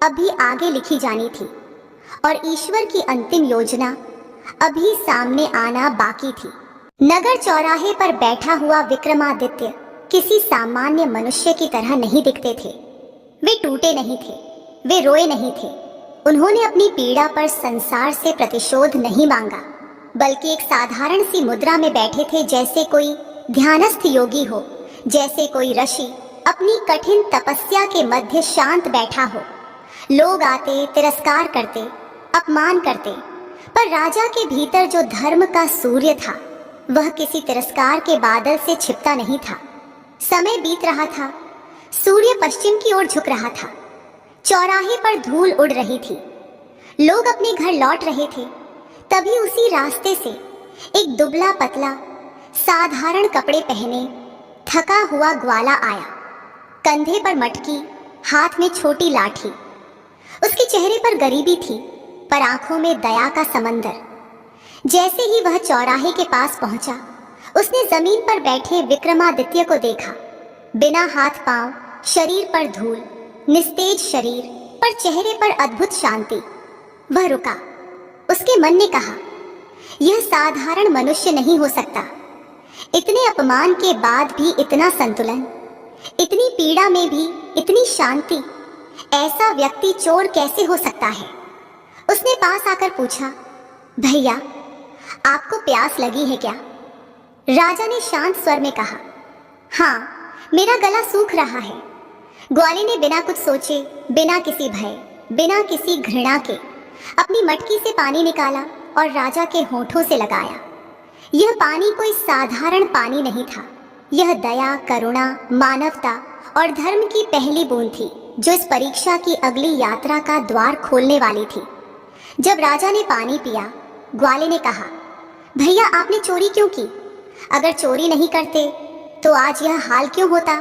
अभी आगे लिखी जानी थी, और ईश्वर की अंतिम योजना अभी सामने आना बाकी थी। नगर चौराहे पर बैठा हुआ विक्रमादित्य किसी सामान्य मनुष्य की तरह नहीं दिखते थे। वे टूटे नहीं थे, वे रोए नहीं थे। उन्होंने अपनी पीड़ा पर संसार से प्रतिशोध नहीं मांगा, बल्कि एक साधारण सी मुद्रा में बैठे थे, जैसे कोई ध्यानस्थ योगी हो, जैसे कोई ऋषि अपनी कठिन तपस्या के मध्य शांत बैठा हो। लोग आते, तिरस्कार करते, अपमान करते, पर राजा के भीतर जो धर्म का सूर्य था वह किसी तिरस्कार के बादल से छिपता नहीं था। समय बीत रहा था, सूर्य पश्चिम की ओर झुक रहा था। चौराहे पर धूल उड़ रही थी। लोग अपने घर लौट रहे थे। तभी उसी रास्ते से एक दुबला पतला, साधारण कपड़े पहने, थका हुआ ग्वाला आया। कंधे पर मटकी, हाथ में छोटी लाठी। उसके चेहरे पर गरीबी थी, पर आंखों में दया का समंदर। जैसे ही वह चौराहे के पास पहुंचा, उसने जमीन पर बैठे विक्रमादित्य को देखा। बिना हाथ पांव, शरीर पर धूल, निस्तेज शरीर, पर चेहरे पर अद्भुत शांति। वह रुका। उसके मन ने कहा, यह साधारण मनुष्य नहीं हो सकता। इतने अपमान के बाद भी इतना संतुलन, इतनी पीड़ा में भी इतनी शांति। ऐसा व्यक्ति चोर कैसे हो सकता है? उसने पास आकर पूछा, भैया आपको प्यास लगी है क्या? राजा ने शांत स्वर में कहा, हाँ, मेरा गला सूख रहा है। ग्वाले ने बिना कुछ सोचे, बिना किसी भय, बिना किसी घृणा के अपनी मटकी से पानी निकाला और राजा के होठों से लगाया। यह पानी कोई साधारण पानी नहीं था। यह दया, करुणा, मानवता और धर्म की पहली बूंद थी, जो इस परीक्षा की अगली यात्रा का द्वार खोलने वाली थी। जब राजा ने पानी पिया, ग्वाले ने कहा, भैया आपने चोरी क्यों की? अगर चोरी नहीं करते तो आज यह हाल क्यों होता?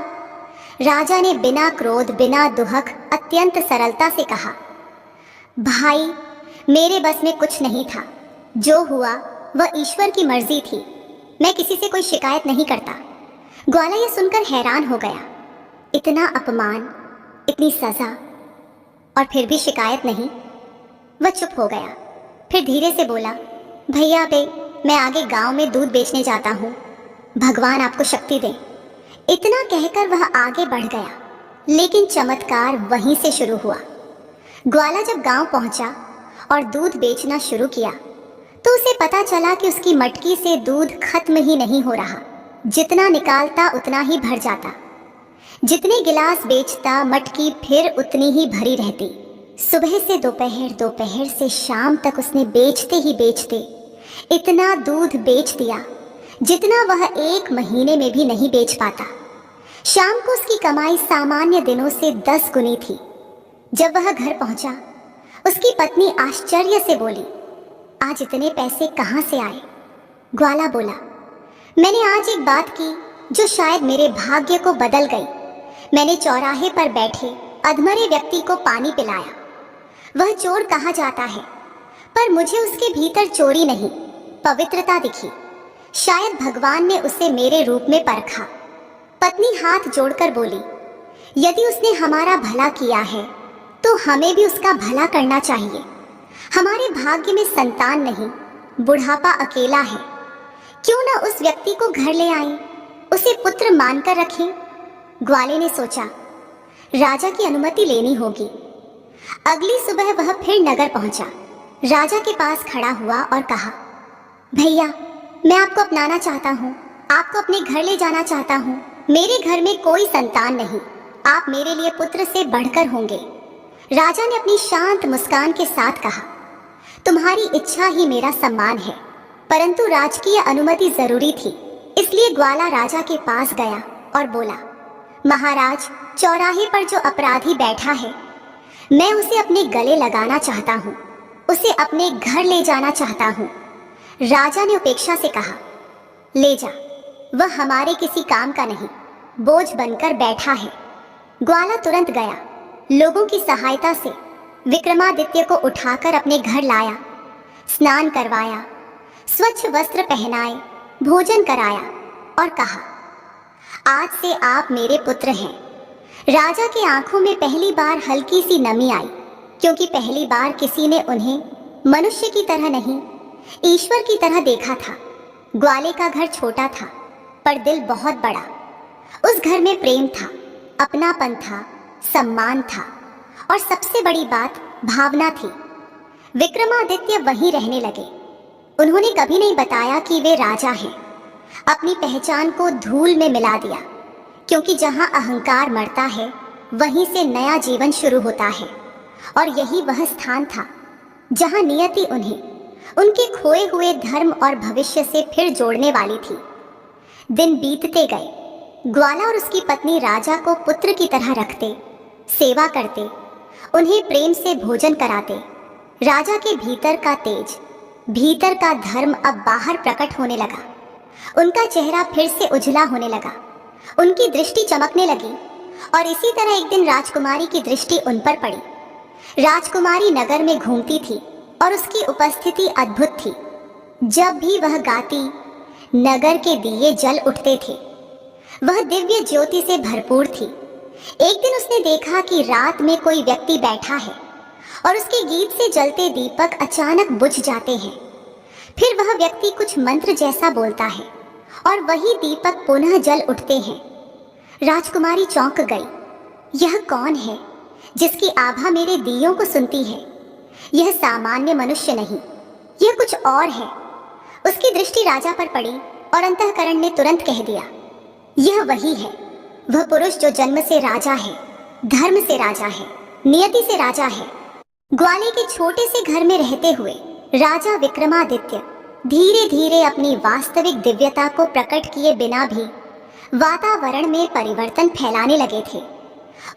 राजा ने बिना क्रोध, बिना दुहक, अत्यंत सरलता से कहा, भाई मेरे बस में कुछ नहीं था। जो हुआ वह ईश्वर की मर्जी थी। मैं किसी से कोई शिकायत नहीं करता। ग्वाला यह सुनकर हैरान हो गया। इतना अपमान, इतनी सजा, और फिर भी शिकायत नहीं। वह चुप हो गया। फिर धीरे से बोला, भैया बे, मैं आगे गांव में दूध बेचने जाता हूँ। भगवान आपको शक्ति दे। इतना कहकर वह आगे बढ़ गया। लेकिन चमत्कार वहीं से शुरू हुआ। ग्वाला जब गांव पहुंचा और दूध बेचना शुरू किया, तो उसे पता चला कि उसकी मटकी से दूध खत्म ही नहीं हो रहा। जितना निकालता उतना ही भर जाता। जितने गिलास बेचता, मटकी फिर उतनी ही भरी रहती। सुबह से दोपहर, दोपहर से शाम तक उसने बेचते ही बेचते इतना दूध बेच दिया जितना वह 1 महीने में भी नहीं बेच पाता। शाम को उसकी कमाई सामान्य दिनों से 10 गुनी थी। जब वह घर पहुंचा, उसकी पत्नी आश्चर्य से बोली, आज इतने पैसे कहाँ से आए? ग्वाला बोला, मैंने आज एक बात की जो शायद मेरे भाग्य को बदल गई। मैंने चौराहे पर बैठे अधमरे व्यक्ति को पानी पिलाया। वह चोर कहा जाता है, पर मुझे उसके भीतर चोरी नहीं, पवित्रता दिखी। शायद भगवान ने उसे मेरे रूप में परखा। पत्नी हाथ जोड़कर बोली, यदि उसने हमारा भला किया है तो हमें भी उसका भला करना चाहिए। हमारे भाग्य में संतान नहीं, बुढ़ापा अकेला है। क्यों न उस व्यक्ति को घर ले आएं, उसे पुत्र मानकर रखें। ग्वाले ने सोचा, राजा की अनुमति लेनी होगी। अगली सुबह वह फिर नगर पहुंचा। राजा के पास खड़ा हुआ और कहा, भैया, मैं आपको अपनाना चाहता हूँ, आपको अपने घर ले जाना चाहता हूँ। मेरे घर में कोई संतान नहीं, आप मेरे लिए पुत्र से बढ़कर होंगे। राजा ने अपनी शांत मुस्कान के साथ कहा, तुम्हारी इच्छा ही मेरा सम्मान है, परंतु राजकीय अनुमति जरूरी थी। इसलिए ग्वाला राजा के पास गया और बोला, महाराज, चौराहे पर जो अपराधी बैठा है, मैं उसे अपने गले लगाना चाहता हूँ, उसे अपने घर ले जाना चाहता हूँ। राजा ने उपेक्षा से कहा, ले जा, वह हमारे किसी काम का नहीं, बोझ बनकर बैठा है। ग्वाला तुरंत गया। लोगों की सहायता से विक्रमादित्य को उठाकर अपने घर लाया, स्नान करवाया, स्वच्छ वस्त्र पहनाए, भोजन कराया और कहा, आज से आप मेरे पुत्र हैं। राजा की आंखों में पहली बार हल्की सी नमी आई, क्योंकि पहली बार किसी ने उन्हें मनुष्य की तरह नहीं, ईश्वर की तरह देखा था। ग्वाले का घर छोटा था, पर दिल बहुत बड़ा। उस घर में प्रेम था, अपनापन था, सम्मान था और सबसे बड़ी बात भावना थी। विक्रमादित्य वहीं रहने लगे। उन्होंने कभी नहीं बताया कि वे राजा हैं। अपनी पहचान को धूल में मिला दिया, क्योंकि जहां अहंकार मरता है वहीं से नया जीवन शुरू होता है। और यही वह स्थान था जहां नियति उन्हें उनके खोए हुए धर्म और भविष्य से फिर जोड़ने वाली थी। दिन बीतते गए। ग्वाला और उसकी पत्नी राजा को पुत्र की तरह रखते, सेवा करते, उन्हें प्रेम से भोजन कराते। राजा के भीतर का तेज, भीतर का धर्म अब बाहर प्रकट होने लगा। उनका चेहरा फिर से उजला होने लगा, उनकी दृष्टि चमकने लगी। और इसी तरह एक दिन राजकुमारी की दृष्टि उन पर पड़ी। राजकुमारी नगर में घूमती थी और उसकी उपस्थिति अद्भुत थी। जब भी वह गाती, नगर के दिए जल उठते थे। वह दिव्य ज्योति से भरपूर थी। एक दिन उसने देखा कि रात में कोई व्यक्ति बैठा है और उसके गीत से जलते दीपक अचानक बुझ जाते हैं। फिर वह व्यक्ति कुछ मंत्र जैसा बोलता है और वही दीपक पुनः जल उठते हैं। राजकुमारी चौंक गई। यह कौन है जिसकी आभा मेरे दियों को सुनती है? यह सामान्य मनुष्य नहीं, यह कुछ और है। उसकी दृष्टि राजा पर पड़ी और अंतःकरण ने तुरंत कह दिया, यह वही है, वह पुरुष जो जन्म से राजा है, धर्म से राजा है, नियति से राजा है। ग्वाले के छोटे से घर में रहते हुए राजा विक्रमादित्य धीरे धीरे अपनी वास्तविक दिव्यता को प्रकट किए बिना भी वातावरण में परिवर्तन फैलाने लगे थे।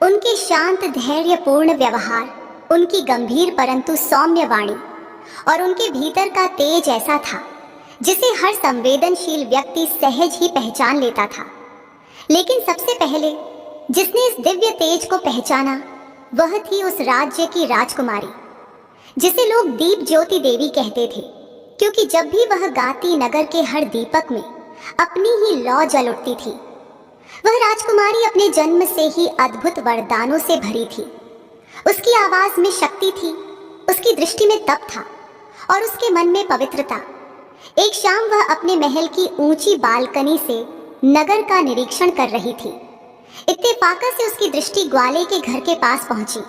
उनके शांत धैर्यपूर्ण व्यवहार, उनकी गंभीर परंतु सौम्य वाणी और उनके भीतर का तेज ऐसा था जिसे हर संवेदनशील व्यक्ति सहज ही पहचान लेता था। लेकिन सबसे पहले जिसने इस दिव्य तेज को पहचाना वह थी उस राज्य की राजकुमारी, जिसे लोग दीप ज्योति देवी कहते थे, क्योंकि जब भी वह गाती नगर के हर दीपक में अपनी ही लौ जल उठती थी। वह राजकुमारी अपने जन्म से ही अद्भुत वरदानों से भरी थी। उसकी आवाज में शक्ति थी, उसकी दृष्टि में तप था और उसके मन में पवित्रता। एक शाम वह अपने महल की ऊंची बालकनी से नगर का निरीक्षण कर रही थी। इत्तेफाका से उसकी दृष्टि ग्वाले के घर के पास पहुंची,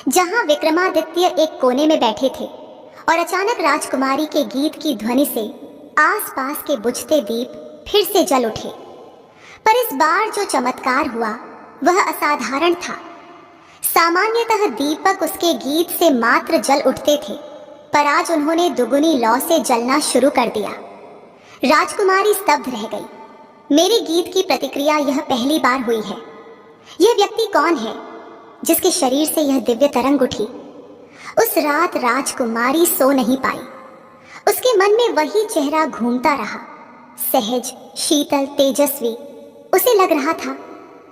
जहां विक्रमादित्य एक कोने में बैठे थे। और अचानक राजकुमारी के गीत की ध्वनि से आसपास के बुझते दीप फिर से जल उठे। पर इस बार जो चमत्कार हुआ वह असाधारण था। सामान्यतः दीपक उसके गीत से मात्र जल उठते थे, पर आज उन्होंने दुगुनी लौ से जलना शुरू कर दिया। राजकुमारी स्तब्ध रह गई। मेरे गीत की प्रतिक्रिया यह पहली बार हुई है। यह व्यक्ति कौन है जिसके शरीर से यह दिव्य तरंग उठी? उस रात राजकुमारी सो नहीं पाई। उसके मन में वही चेहरा घूमता रहा, सहज, शीतल, तेजस्वी। उसे लग रहा था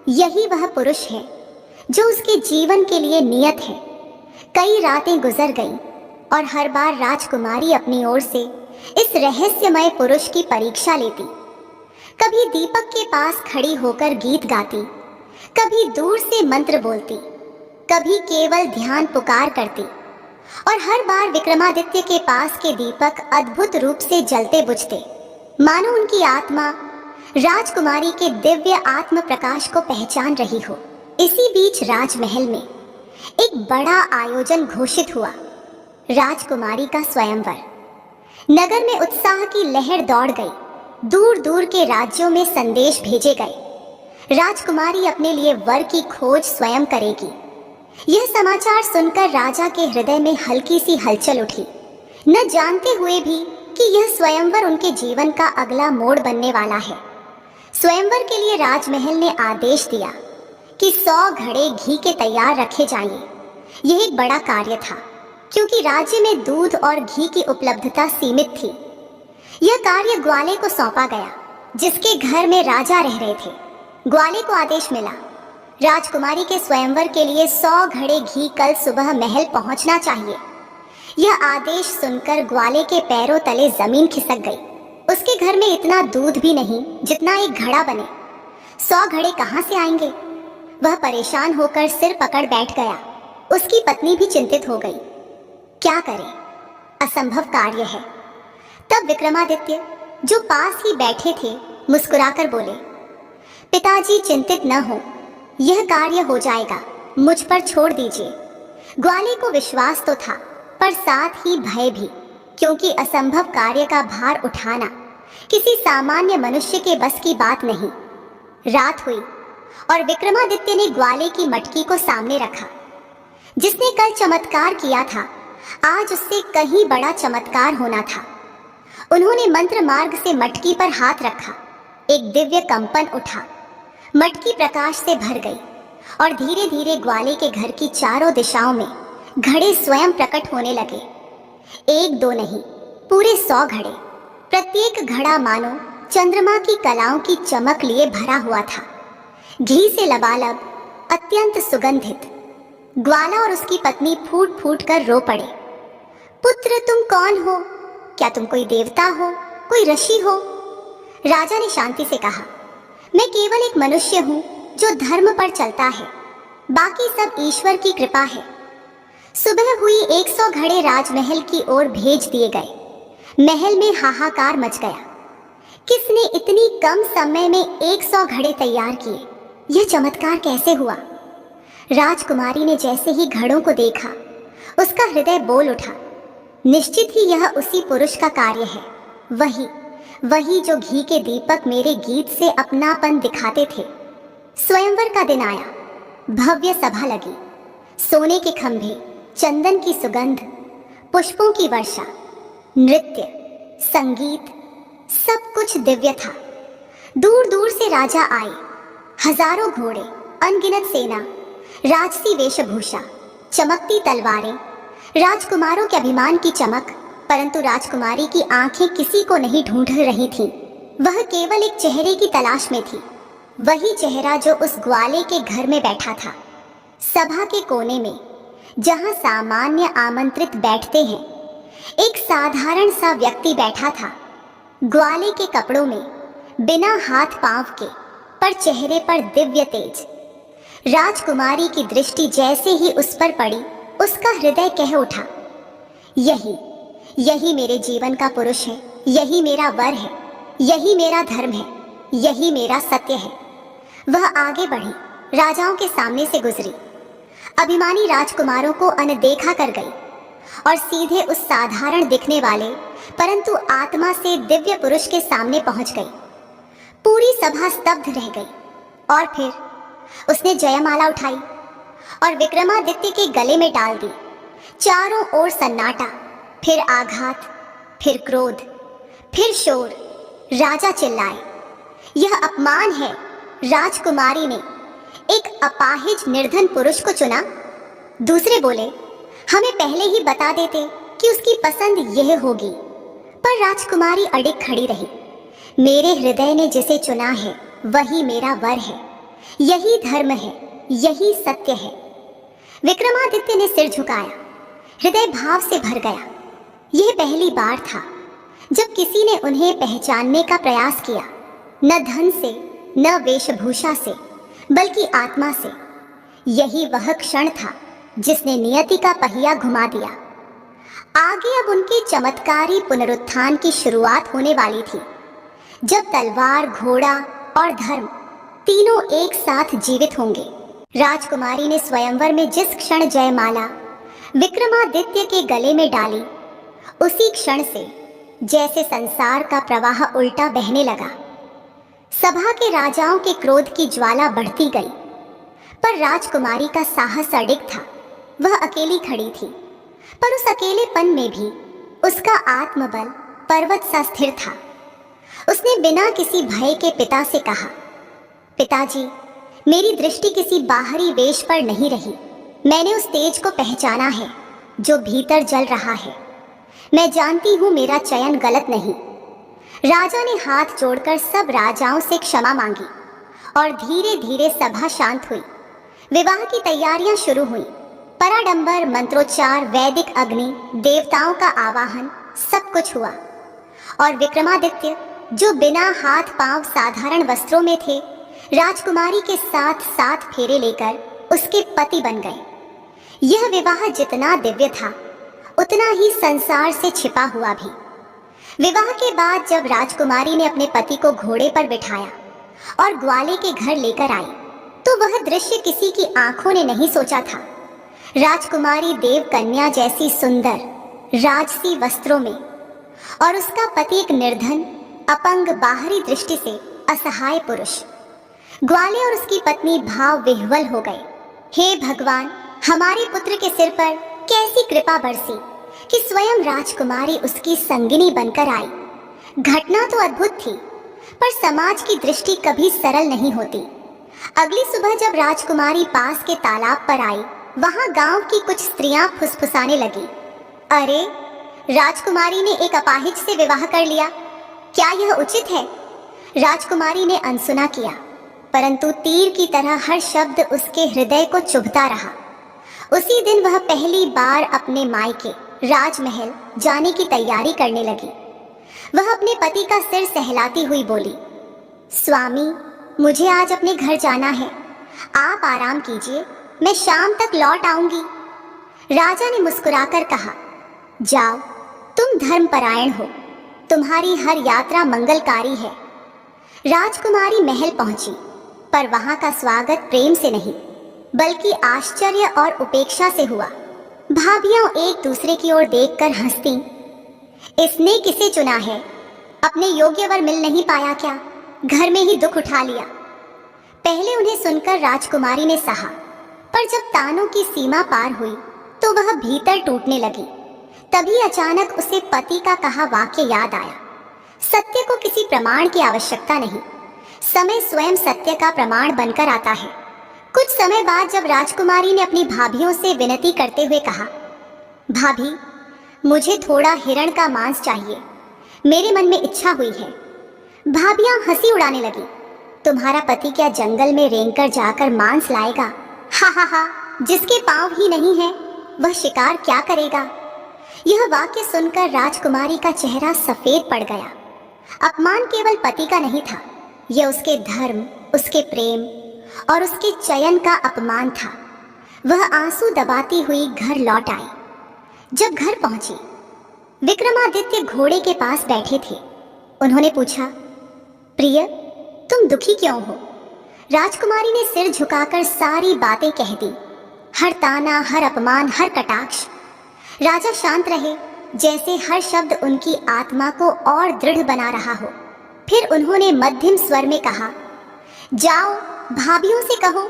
यही वह पुरुष है जो उसके जीवन के लिए नियत है। कई रातें गुजर गईं और हर बार राजकुमारी अपनी ओर से इस रहस्यमय पुरुष की परीक्षा लेती। कभी दीपक के पास खड़ी होकर गीत गाती, कभी दूर से मंत्र बोलती, कभी केवल ध्यान पुकार करती, और हर बार विक्रमादित्य के पास के दीपक अद्भुत रूप से जलते बुझते, मानो उनकी आत्मा राजकुमारी के दिव्य आत्म प्रकाश को पहचान रही हो। इसी बीच राजमहल में एक बड़ा आयोजन घोषित हुआ, राजकुमारी का स्वयंवर। नगर में उत्साह की लहर दौड़ गई, दूर दूर के राज्यों में संदेश भेजे गए, राजकुमारी अपने लिए वर की खोज स्वयं करेगी। यह समाचार सुनकर राजा के हृदय में हल्की सी हलचल उठी, न जानते हुए भी कि यह स्वयंवर उनके जीवन का अगला मोड़ बनने वाला है। स्वयंवर के लिए राजमहल ने आदेश दिया कि 100 घड़े घी के तैयार रखे जाएं। यह एक बड़ा कार्य था, क्योंकि राज्य में दूध और घी की उपलब्धता सीमित थी। यह कार्य ग्वाले को सौंपा गया, जिसके घर में राजा रह रहे थे। ग्वाले को आदेश मिला, राजकुमारी के स्वयंवर के लिए 100 घड़े घी कल सुबह महल पहुंचना चाहिए। यह आदेश सुनकर ग्वाले के पैरों तले जमीन खिसक गई। उसके घर में इतना दूध भी नहीं जितना एक घड़ा बने। 100 घड़े कहां से आएंगे? वह परेशान होकर सिर पकड़ बैठ गया। उसकी पत्नी भी चिंतित हो गई। क्या करे, असंभव कार्य है। तब विक्रमादित्य, जो पास ही बैठे थे, मुस्कुराकर बोले, पिताजी चिंतित न हो, यह कार्य हो जाएगा, मुझ पर छोड़ दीजिए। ग्वाले को विश्वास तो था, पर साथ ही भय भी, क्योंकि असंभव कार्य का भार उठाना किसी सामान्य मनुष्य के बस की बात नहीं। रात हुई और विक्रमादित्य ने ग्वाले की मटकी को सामने रखा। जिसने कल चमत्कार किया था, आज उससे कहीं बड़ा चमत्कार होना था। उन्होंने मंत्र मार्ग से मटकी पर हाथ रखा। एक दिव्य कंपन उठा, मटकी प्रकाश से भर गई और धीरे धीरे ग्वाले के घर की चारों दिशाओं में घड़े स्वयं प्रकट होने लगे। 1-2 नहीं, पूरे 100 घड़े। प्रत्येक घड़ा मानो चंद्रमा की कलाओं की चमक लिए भरा हुआ था, घी से लबालब, अत्यंत सुगंधित। ग्वाला और उसकी पत्नी फूट फूट कर रो पड़े। पुत्र, तुम कौन हो? क्या तुम कोई देवता हो, कोई ऋषि हो? राजा ने शांति से कहा, मैं केवल एक मनुष्य हूं जो धर्म पर चलता है, बाकी सब ईश्वर की कृपा है। सुबह हुई 100 घड़े राजमहल की ओर भेज दिए गए। महल में हाहाकार मच गया। किसने इतनी कम समय में 100 घड़े तैयार किए? यह चमत्कार कैसे हुआ? राजकुमारी ने जैसे ही घड़ों को देखा, उसका हृदय बोल उठा। निश्चित ही यह उसी पुरुष का कार्य है, वही जो घी के दीपक मेरे गीत से अपनापन दिखाते थे। स्वयंवर का दिन आया। भव्य सभा लगी। सोने के खंभे, चंदन की सुगंध, पुष्पों की वर्षा, नृत्य, संगीत, सब कुछ दिव्य था। दूर दूर से राजा आए, हजारों घोड़े, अनगिनत सेना, राजसी वेशभूषा, चमकती तलवारें, राजकुमारों के अभिमान की चमक। परंतु राजकुमारी की आंखें किसी को नहीं ढूंढ रही थीं। वह केवल एक चेहरे की तलाश में थी, वही चेहरा जो उस ग्वाले के घर में बैठा था। सभा के कोने में, जहां सामान्य आमंत्रित बैठते हैं, एक साधारण सा व्यक्ति बैठा था। ग्वाले के कपड़ों में, बिना हाथ पांव के, पर चेहरे पर दिव्य तेज। राजकुमारी की दृष्टि जैसे ही उस पर पड़ी, उसका हृदय कह उठा, यही मेरे जीवन का पुरुष है, यही मेरा वर है, यही मेरा धर्म है, यही मेरा सत्य है। वह आगे बढ़ी, राजाओं के सामने से गुजरी, अभिमानी राजकुमारों को अनदेखा कर गई और सीधे उस साधारण दिखने वाले परंतु आत्मा से दिव्य पुरुष के सामने पहुंच गई। पूरी सभा स्तब्ध रह गई और फिर उसने जयमाला उठाई और विक्रमादित्य के गले में डाल दी। चारों ओर सन्नाटा, फिर आघात, फिर क्रोध, फिर शोर। राजा चिल्लाए, यह अपमान है। राजकुमारी ने एक अपाहिज निर्धन पुरुष को चुना। दूसरे बोले, हमें पहले ही बता देते कि उसकी पसंद यह होगी। पर राजकुमारी अडिग खड़ी रही। मेरे हृदय ने जिसे चुना है, वही मेरा वर है, यही धर्म है, यही सत्य है। विक्रमादित्य ने सिर झुकाया, हृदय भाव से भर गया। यह पहली बार था जब किसी ने उन्हें पहचानने का प्रयास किया, न धन से, न वेशभूषा से, बल्कि आत्मा से। यही वह क्षण था जिसने नियति का पहिया घुमा दिया। आगे अब उनके चमत्कारी पुनरुत्थान की शुरुआत होने वाली थी, जब तलवार, घोड़ा और धर्म तीनों एक साथ जीवित होंगे। राजकुमारी ने स्वयंवर में जिस क्षण जयमाला विक्रमादित्य के गले में डाली, उसी क्षण से जैसे संसार का प्रवाह उल्टा बहने लगा। सभा के राजाओं के क्रोध की ज्वाला बढ़ती गई, पर राजकुमारी का साहस अडिग था। वह अकेली खड़ी थी, पर उस अकेलेपन में भी उसका आत्मबल पर्वत सा स्थिर था। उसने बिना किसी भय के पिता से कहा, पिताजी, मेरी दृष्टि किसी बाहरी वेश पर नहीं रही। मैंने उस तेज को पहचाना है जो भीतर जल रहा है। मैं जानती हूं मेरा चयन गलत नहीं। राजा ने हाथ जोड़कर सब राजाओं से क्षमा मांगी और धीरे धीरे सभा शांत हुई। विवाह की तैयारियां शुरू हुई। पराडंबर, मंत्रोच्चार, वैदिक अग्नि, देवताओं का आवाहन, सब कुछ हुआ। और विक्रमादित्य, जो बिना हाथ पांव साधारण वस्त्रों में थे, राजकुमारी के साथ 7 फेरे लेकर उसके पति बन गए। यह विवाह जितना दिव्य था, उतना ही संसार से छिपा हुआ भी। विवाह के बाद जब राजकुमारी ने अपने पति को घोड़े पर बिठाया और ग्वाले के घर लेकर आई, तो वह दृश्य किसी की आंखों ने नहीं सोचा था। राजकुमारी देव कन्या जैसी सुंदर राजसी वस्त्रों में, और उसका पति एक निर्धन, अपंग, बाहरी दृष्टि से असहाय पुरुष। ग्वाले और उसकी पत्नी भाव विह्वल हो गए। हे भगवान, हमारे पुत्र के सिर पर कैसी कृपा बरसी कि स्वयं राजकुमारी उसकी संगिनी बनकर आई। घटना तो अद्भुत थी, पर समाज की दृष्टि कभी सरल नहीं होती। अगली सुबह जब राजकुमारी पास के तालाब पर आई, वहां गांव की कुछ स्त्रियां फुसफुसाने लगी, अरे, राजकुमारी ने एक अपाहिज से विवाह कर लिया, क्या यह उचित है? राजकुमारी ने अनसुना किया, परंतु तीर की तरह हर शब्द उसके हृदय को चुभता रहा। उसी दिन वह पहली बार अपने मायके राजमहल जाने की तैयारी करने लगी। वह अपने पति का सिर सहलाती हुई बोली, स्वामी, मुझे आज अपने घर जाना है। आप आराम कीजिए, मैं शाम तक लौट आऊंगी। राजा ने मुस्कुराकर कहा, जाओ, तुम धर्मपरायण हो, तुम्हारी हर यात्रा मंगलकारी है। राजकुमारी महल पहुंची, पर वहां का स्वागत प्रेम से नहीं, बल्कि आश्चर्य और उपेक्षा से हुआ। भाभियां एक दूसरे की ओर देखकर हंसती, इसने किसे चुना है? अपने योग्य वर मिल नहीं पाया क्या? घर में ही दुख उठा लिया। पहले उन्हें सुनकर राजकुमारी ने सहा, पर जब तानों की सीमा पार हुई तो वह भीतर टूटने लगी। तभी अचानक उसे पति का कहा वाक्य याद आया, सत्य को किसी प्रमाण की आवश्यकता नहीं, समय स्वयं सत्य का प्रमाण बनकर आता है। कुछ समय बाद जब राजकुमारी ने अपनी भाभियों से विनती करते हुए कहा, भाभी, मुझे थोड़ा हिरण का मांस चाहिए, मेरे मन में इच्छा हुई है। भाभियां हंसी उड़ाने लगी, तुम्हारा पति क्या जंगल में रेंगकर जाकर मांस लाएगा? हा हा हा, जिसके पांव ही नहीं है वह शिकार क्या करेगा? यह वाक्य सुनकर राजकुमारी का चेहरा सफेद पड़ गया। अपमान केवल पति का नहीं था, यह उसके धर्म, उसके प्रेम और उसके चयन का अपमान था। वह आंसू दबाती हुई घर लौट आई। जब घर पहुंची, विक्रमादित्य घोड़े के पास बैठे थे। उन्होंने पूछा, प्रिय, तुम दुखी क्यों हो? राजकुमारी ने सिर झुकाकर सारी बातें कह दी, हर ताना, हर अपमान, हर कटाक्ष। राजा शांत रहे, जैसे हर शब्द उनकी आत्मा को और दृढ़ बना रहा हो। फिर उन्होंने मध्यम स्वर में कहा, जाओ, भाभियों से कहो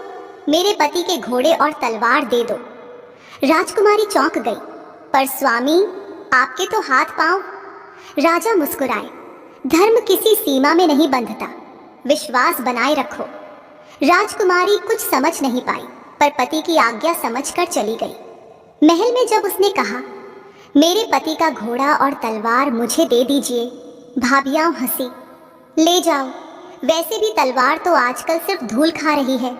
मेरे पति के घोड़े और तलवार दे दो। राजकुमारी चौंक गई, पर स्वामी, आपके तो हाथ पांव। राजा मुस्कुराए, धर्म किसी सीमा में नहीं बंधता, विश्वास बनाए रखो। राजकुमारी कुछ समझ नहीं पाई, पर पति की आज्ञा समझकर चली गई। महल में जब उसने कहा, मेरे पति का घोड़ा और तलवार मुझे दे दीजिए, भाभियां हंसी, ले जाओ, वैसे भी तलवार तो आजकल सिर्फ धूल खा रही है।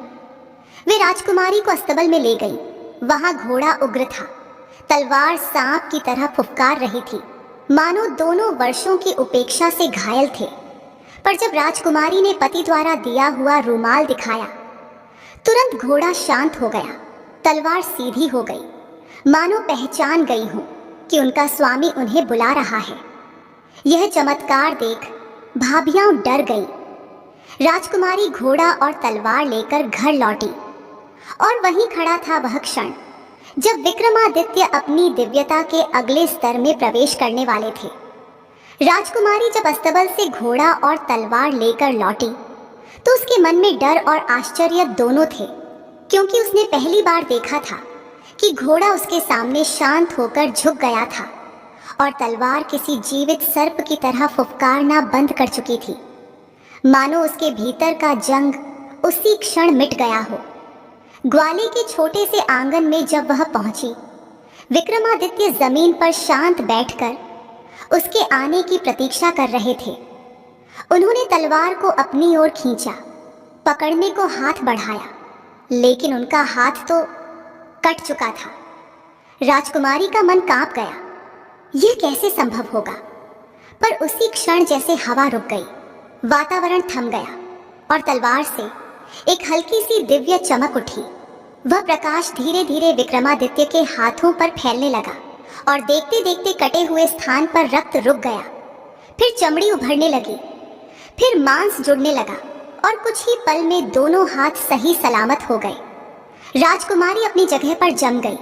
वे राजकुमारी को अस्तबल में ले गई। वहां घोड़ा उग्र था, तलवार सांप की तरह फुफकार रही थी, मानो दोनों वर्षों की उपेक्षा से घायल थे। पर जब राजकुमारी ने पति द्वारा दिया हुआ रुमाल दिखाया, तुरंत घोड़ा शांत हो गया, तलवार सीधी हो गई, मानो पहचान गई हूं कि उनका स्वामी उन्हें बुला रहा है। यह चमत्कार देख भाभियां डर गईं। राजकुमारी घोड़ा और तलवार लेकर घर लौटी और वहीं खड़ा था वह क्षण जब विक्रमादित्य अपनी दिव्यता के अगले स्तर में प्रवेश करने वाले थे। राजकुमारी जब अस्तबल से घोड़ा और तलवार लेकर लौटी तो उसके मन में डर और आश्चर्य दोनों थे, क्योंकि उसने पहली बार देखा था कि घोड़ा उसके सामने शांत होकर झुक गया था और तलवार किसी जीवित सर्प की तरह फुफकारना बंद कर चुकी थी, मानो उसके भीतर का जंग उसी क्षण मिट गया हो। ग्वाले के छोटे से आंगन में जब वह पहुंची, विक्रमादित्य जमीन पर शांत बैठकर उसके आने की प्रतीक्षा कर रहे थे। उन्होंने तलवार को अपनी ओर खींचा, पकड़ने को हाथ बढ़ाया, लेकिन उनका हाथ तो कट चुका था। राजकुमारी का मन कांप गया, यह कैसे संभव होगा? पर उसी क्षण जैसे हवा रुक गई, वातावरण थम गया और तलवार से एक हल्की सी दिव्य चमक उठी। वह प्रकाश धीरे धीरे विक्रमादित्य के हाथों पर फैलने लगा और देखते देखते कटे हुए स्थान पर रक्त रुक गया। फिर चमड़ी उभरने लगी, फिर मांस जुड़ने लगा और कुछ ही पल में दोनों हाथ सही सलामत हो गए। राजकुमारी अपनी जगह पर जम गई।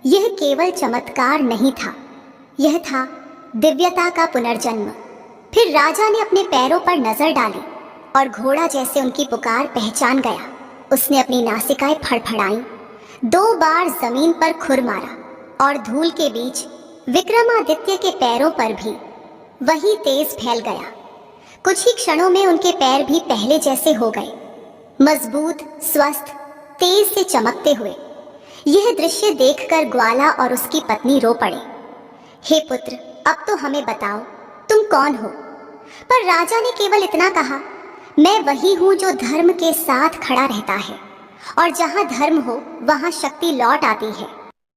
यह केवल चमत्कार नहीं था, यह था दिव्यता का पुनर्जन्म। फिर राजा ने अपने पैरों पर नजर डाली और घोड़ा जैसे उनकी पुकार पहचान गया। उसने अपनी नासिकाएं फड़फड़ाईं, 2 बार जमीन पर खुर मारा और धूल के बीच विक्रमादित्य के पैरों पर भी वही तेज फैल गया। कुछ ही क्षणों में उनके पैर भी पहले जैसे हो गए, मजबूत, स्वस्थ, तेज से चमकते हुए। यह दृश्य देखकर ग्वाला और उसकी पत्नी रो पड़े। हे पुत्र, अब तो हमें बताओ, तुम कौन हो? पर राजा ने केवल इतना कहा, मैं वही हूं जो धर्म के साथ खड़ा रहता है, और जहां धर्म हो वहां शक्ति लौट आती है।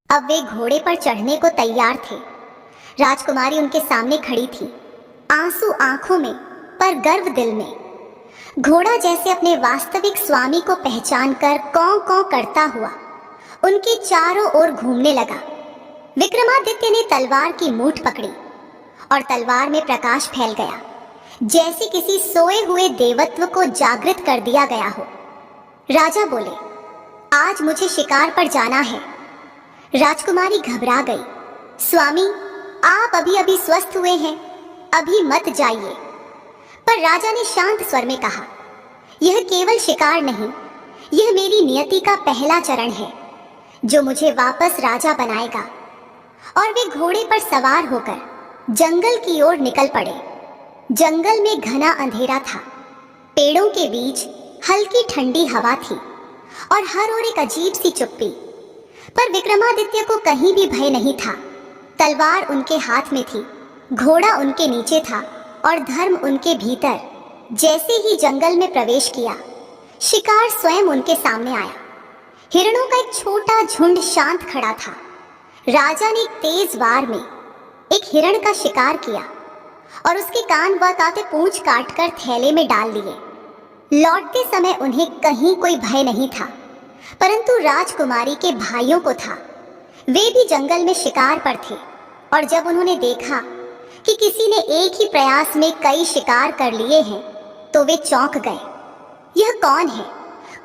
अब वे घोड़े पर चढ़ने को तैयार थे। राजकुमारी उनके सामने खड़ी थी, आंसू आंखों में पर गर्व दिल में। घोड़ा जैसे अपने वास्तविक स्वामी को पहचानकर कौं कौं करता हुआ उनके चारों ओर घूमने लगा। विक्रमादित्य ने तलवार की मूठ पकड़ी और तलवार में प्रकाश फैल गया, जैसे किसी सोए हुए देवत्व को जागृत कर दिया गया हो। राजा बोले, आज मुझे शिकार पर जाना है। राजकुमारी घबरा गई। स्वामी, आप अभी अभी स्वस्थ हुए हैं, अभी मत जाइए। पर राजा ने शांत स्वर में कहा, यह केवल शिकार नहीं, यह मेरी नियति का पहला चरण है जो मुझे वापस राजा बनाएगा। और वे घोड़े पर सवार होकर जंगल की ओर निकल पड़े। जंगल में घना अंधेरा था, पेड़ों के बीच हल्की ठंडी हवा थी और हर ओर एक अजीब सी चुप्पी। पर विक्रमादित्य को कहीं भी भय नहीं था। तलवार उनके हाथ में थी, घोड़ा उनके नीचे था और धर्म उनके भीतर। जैसे ही जंगल में प्रवेश किया, शिकार स्वयं उनके सामने आया। हिरणों का एक छोटा झुंड शांत खड़ा था। राजा ने एक तेज वार में एक हिरण का शिकार किया और उसके कान व दांते पूंछ काटकर थैले में डाल दिए। लौटते समय उन्हें कहीं कोई भय नहीं था, परंतु राजकुमारी के भाइयों को था। वे भी जंगल में शिकार पर थे और जब उन्होंने देखा कि किसी ने एक ही प्रयास में कई शिकार कर लिए हैं, तो वे चौंक गए। यह कौन है?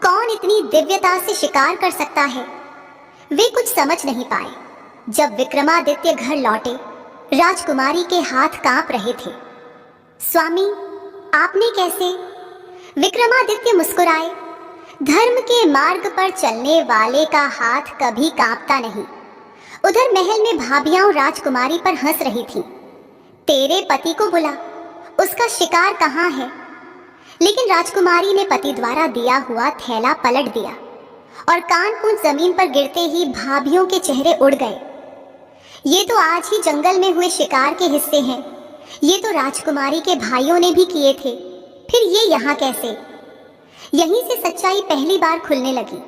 कौन इतनी दिव्यता से शिकार कर सकता है? वे कुछ समझ नहीं पाए। जब विक्रमादित्य घर लौटे, राजकुमारी के हाथ कांप रहे थे। स्वामी, आपने कैसे? विक्रमादित्य मुस्कुराए। धर्म के मार्ग पर चलने वाले का हाथ कभी कांपता नहीं। उधर महल में भाभियां राजकुमारी पर हंस रही थीं। तेरे पति को बुला, उसका शिकार कहाँ है? लेकिन राजकुमारी ने पति द्वारा दिया हुआ थैला पलट दिया और कान-पूंछ जमीन पर गिरते ही भाभियों के चेहरे उड़ गए। ये तो आज ही जंगल में हुए शिकार के हिस्से हैं। ये तो राजकुमारी के भाइयों ने भी किए थे, फिर ये यहाँ कैसे? यहीं से सच्चाई पहली बार खुलने लगी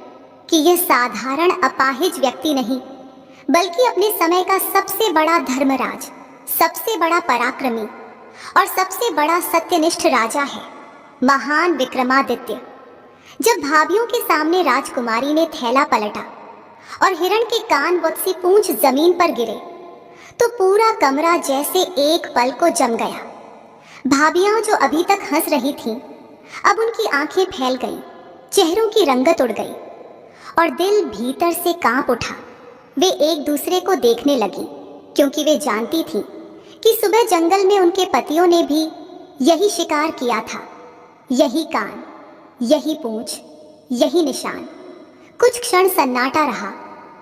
कि यह साधारण अपाहिज व्यक्ति नहीं, बल्कि अपने समय का सबसे बड़ा धर्मराज, सबसे बड़ा पराक्रमी और सबसे बड़ा सत्यनिष्ठ राजा है, महान विक्रमादित्य। जब भाभियों के सामने राजकुमारी ने थैला पलटा और हिरण के कान व सी पूंछ जमीन पर गिरे तो पूरा कमरा जैसे एक पल को जम गया। भाभियां जो अभी तक हंस रही थीं, अब उनकी आंखें फैल गईं, चेहरों की रंगत उड़ गई और दिल भीतर से कांप उठा। वे एक दूसरे को देखने लगी क्योंकि वे जानती थीं कि सुबह जंगल में उनके पतियों ने भी यही शिकार किया था। यही कान, यही पूंछ, यही निशान। कुछ क्षण सन्नाटा रहा,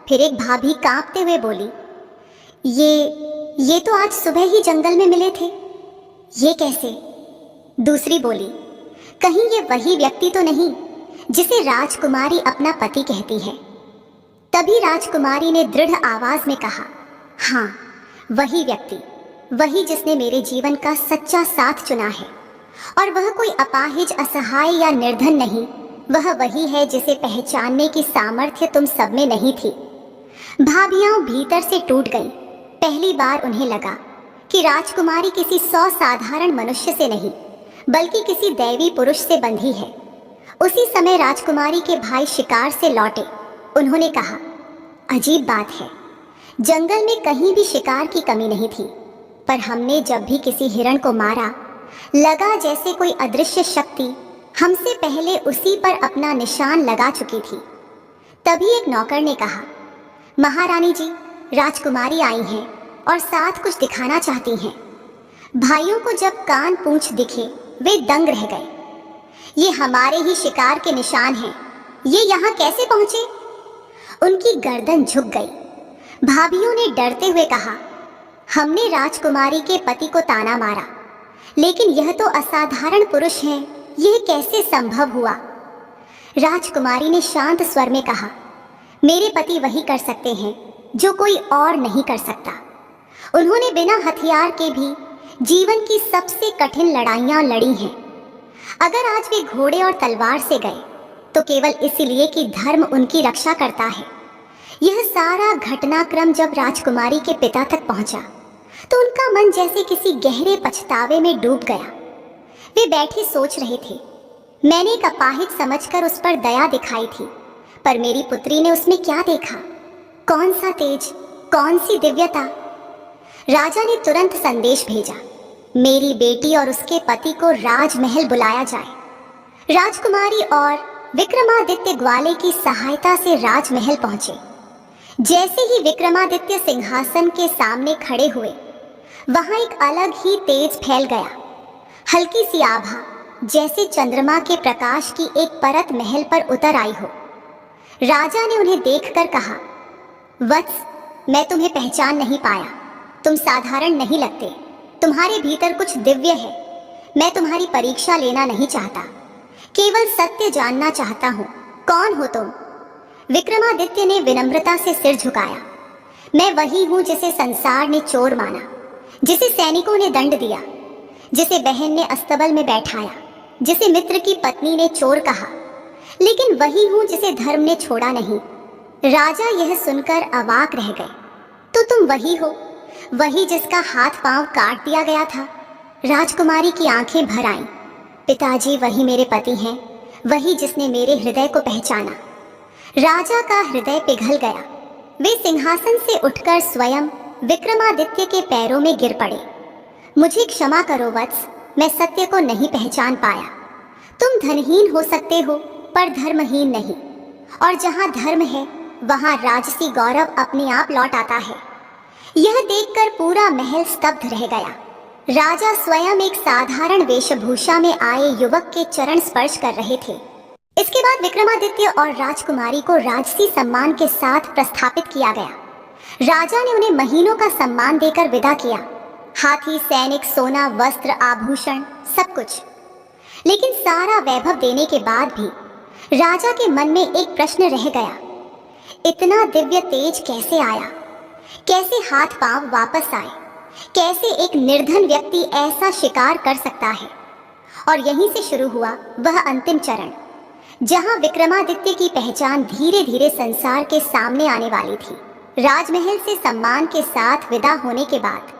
फिर एक भाभी कांपते हुए बोली, ये तो आज सुबह ही जंगल में मिले थे। ये कैसे? दूसरी बोली, कहीं ये वही व्यक्ति तो नहीं जिसे राजकुमारी अपना पति कहती है। तभी राजकुमारी ने दृढ़ आवाज में कहा, हाँ, वही व्यक्ति, वही जिसने मेरे जीवन का सच्चा साथ चुना है। और वह कोई अपाहिज, असहाय या निर्धन नहीं, वह वही है जिसे पहचानने की सामर्थ्य तुम सब में नहीं थी। भाभियां भीतर से टूट गईं। पहली बार उन्हें लगा कि राजकुमारी किसी साधारण मनुष्य से नहीं बल्कि किसी दैवी पुरुष से बंधी है। उसी समय राजकुमारी के भाई शिकार से लौटे। उन्होंने कहा, अजीब बात है, जंगल में कहीं भी शिकार की कमी नहीं थी, पर हमने जब भी किसी हिरण को मारा, लगा जैसे कोई अदृश्य शक्ति हमसे पहले उसी पर अपना निशान लगा चुकी थी। तभी एक नौकर ने कहा, महारानी जी, राजकुमारी आई हैं और साथ कुछ दिखाना चाहती हैं। भाइयों को जब कान पूंछ दिखे, वे दंग रह गए। ये हमारे ही शिकार के निशान हैं, ये यहाँ कैसे पहुंचे? उनकी गर्दन झुक गई। भाभियों ने डरते हुए कहा, हमने राजकुमारी के पति को ताना मारा, लेकिन यह तो असाधारण पुरुष हैं, यह कैसे संभव हुआ? राजकुमारी ने शांत स्वर में कहा, मेरे पति वही कर सकते हैं जो कोई और नहीं कर सकता। उन्होंने बिना हथियार के भी जीवन की सबसे कठिन लड़ाइयां लड़ी हैं। अगर आज वे घोड़े और तलवार से गए तो केवल इसलिए कि धर्म उनकी रक्षा करता है। यह सारा घटनाक्रम जब राजकुमारी के पिता तक पहुंचा तो उनका मन जैसे किसी गहरे पछतावे में डूब गया। वे बैठे सोच रहे थे। मैंने एक अपाहिज समझकर उस पर दया दिखाई थी, पर मेरी पुत्री ने उसमें क्या देखा? कौन सा तेज, कौन सी दिव्यता? राजा ने तुरंत संदेश भेजा, मेरी बेटी और उसके पति को राजमहल बुलाया जाए। राजकुमारी और विक्रमादित्य ग्वाले की सहायता से राजमहल पहुंचे। जैसे ही विक्रमादित्य सिंहासन के सामने खड़े हुए, वहां एक अलग ही तेज फैल गया। हल्की सी आभा जैसे चंद्रमा के प्रकाश की एक परत महल पर उतर आई हो। राजा ने उन्हें देखकर कहा, वत्स, मैं तुम्हें पहचान नहीं पाया। तुम साधारण नहीं लगते, तुम्हारे भीतर कुछ दिव्य है। मैं तुम्हारी परीक्षा लेना नहीं चाहता, केवल सत्य जानना चाहता हूँ। कौन हो तुम? विक्रमादित्य ने विनम्रता से सिर झुकाया। मैं वही हूँ जिसे संसार ने चोर माना, जिसे सैनिकों ने दंड दिया, जिसे बहन ने अस्तबल में बैठाया, जिसे मित्र की पत्नी ने चोर कहा, लेकिन वही हूँ जिसे धर्म ने छोड़ा नहीं। राजा यह सुनकर अवाक रह गए। तो तुम वही हो, वही जिसका हाथ पांव काट दिया गया था? राजकुमारी की आंखें भर आईं। पिताजी, वही मेरे पति हैं, वही जिसने मेरे हृदय को पहचाना। राजा का हृदय पिघल गया। वे सिंहासन से उठकर स्वयं विक्रमादित्य के पैरों में गिर पड़े। मुझे क्षमा करो वत्स, मैं सत्य को नहीं पहचान पाया। तुम धनहीन हो सकते हो पर धर्महीन नहीं, और जहां धर्म है वहां राजसी गौरव अपने आप लौट आता है। यह देखकर पूरा महल स्तब्ध रह गया। राजा स्वयं एक साधारण वेशभूषा में आए युवक के चरण स्पर्श कर रहे थे। इसके बाद विक्रमादित्य और राजकुमारी को राजसी सम्मान के साथ प्रस्थापित किया गया। राजा ने उन्हें महीनों का सम्मान देकर विदा किया। हाथी, सैनिक, सोना, वस्त्र, आभूषण, सब कुछ। लेकिन सारा वैभव देने के बाद भी राजा के मन में एक प्रश्न रह गया। इतना दिव्य तेज कैसे आया? कैसे हाथ पांव वापस आए? कैसे एक निर्धन व्यक्ति ऐसा शिकार कर सकता है? और यहीं से शुरू हुआ वह अंतिम चरण, जहां विक्रमादित्य की पहचान धीरे धीरे संसार के सामने आने वाली थी। राजमहल से सम्मान के साथ विदा होने के बाद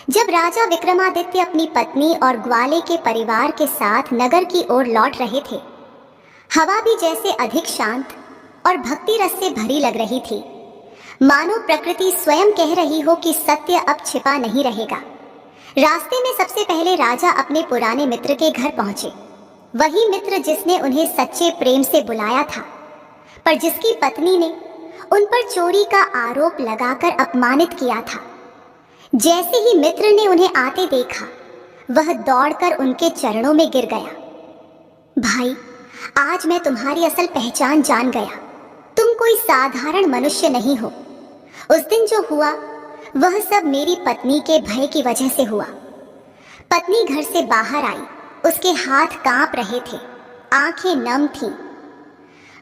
जब राजा विक्रमादित्य अपनी पत्नी और ग्वाले के परिवार के साथ नगर की ओर लौट रहे थे, हवा भी जैसे अधिक शांत और भक्ति रस से भरी लग रही थी, मानो प्रकृति स्वयं कह रही हो कि सत्य अब छिपा नहीं रहेगा। रास्ते में सबसे पहले राजा अपने पुराने मित्र के घर पहुंचे। वही मित्र जिसने उन्हें सच्चे प्रेम से बुलाया था, पर जिसकी पत्नी ने उन पर चोरी का आरोप लगाकर अपमानित किया था। जैसे ही मित्र ने उन्हें आते देखा, वह दौड़कर उनके चरणों में गिर गया। भाई, आज मैं तुम्हारी असल पहचान जान गया। तुम कोई साधारण मनुष्य नहीं हो। उस दिन जो हुआ वह सब मेरी पत्नी के भय की वजह से हुआ। पत्नी घर से बाहर आई, उसके हाथ कांप रहे थे, आंखें नम थीं।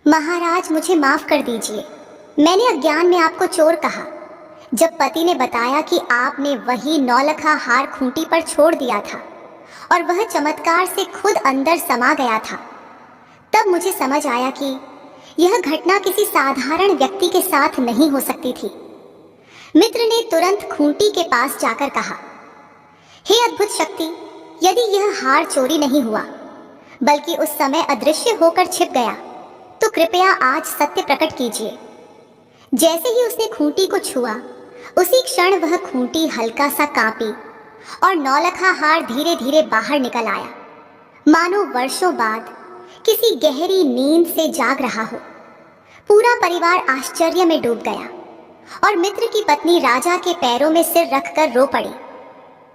महाराज, मुझे माफ कर दीजिए, मैंने अज्ञान में आपको चोर कहा। जब पति ने बताया कि आपने वही नौलखा हार खूंटी पर छोड़ दिया था और वह चमत्कार से खुद अंदर समा गया था, तब मुझे समझ आया कि यह घटना किसी साधारण व्यक्ति के साथ नहीं हो सकती थी। मित्र ने तुरंत खूंटी के पास जाकर कहा, हे अद्भुत शक्ति, यदि यह हार चोरी नहीं हुआ बल्कि उस समय अदृश्य होकर छिप गया, तो कृपया आज सत्य प्रकट कीजिए। जैसे ही उसने खूंटी को छुआ, उसी क्षण वह खूंटी हल्का सा कांपी और नौलखा हार धीरे धीरे बाहर निकल आया, मानो वर्षों बाद किसी गहरी नींद से जाग रहा हो। पूरा परिवार आश्चर्य में डूब गया और मित्र की पत्नी राजा के पैरों में सिर रखकर रो पड़ी।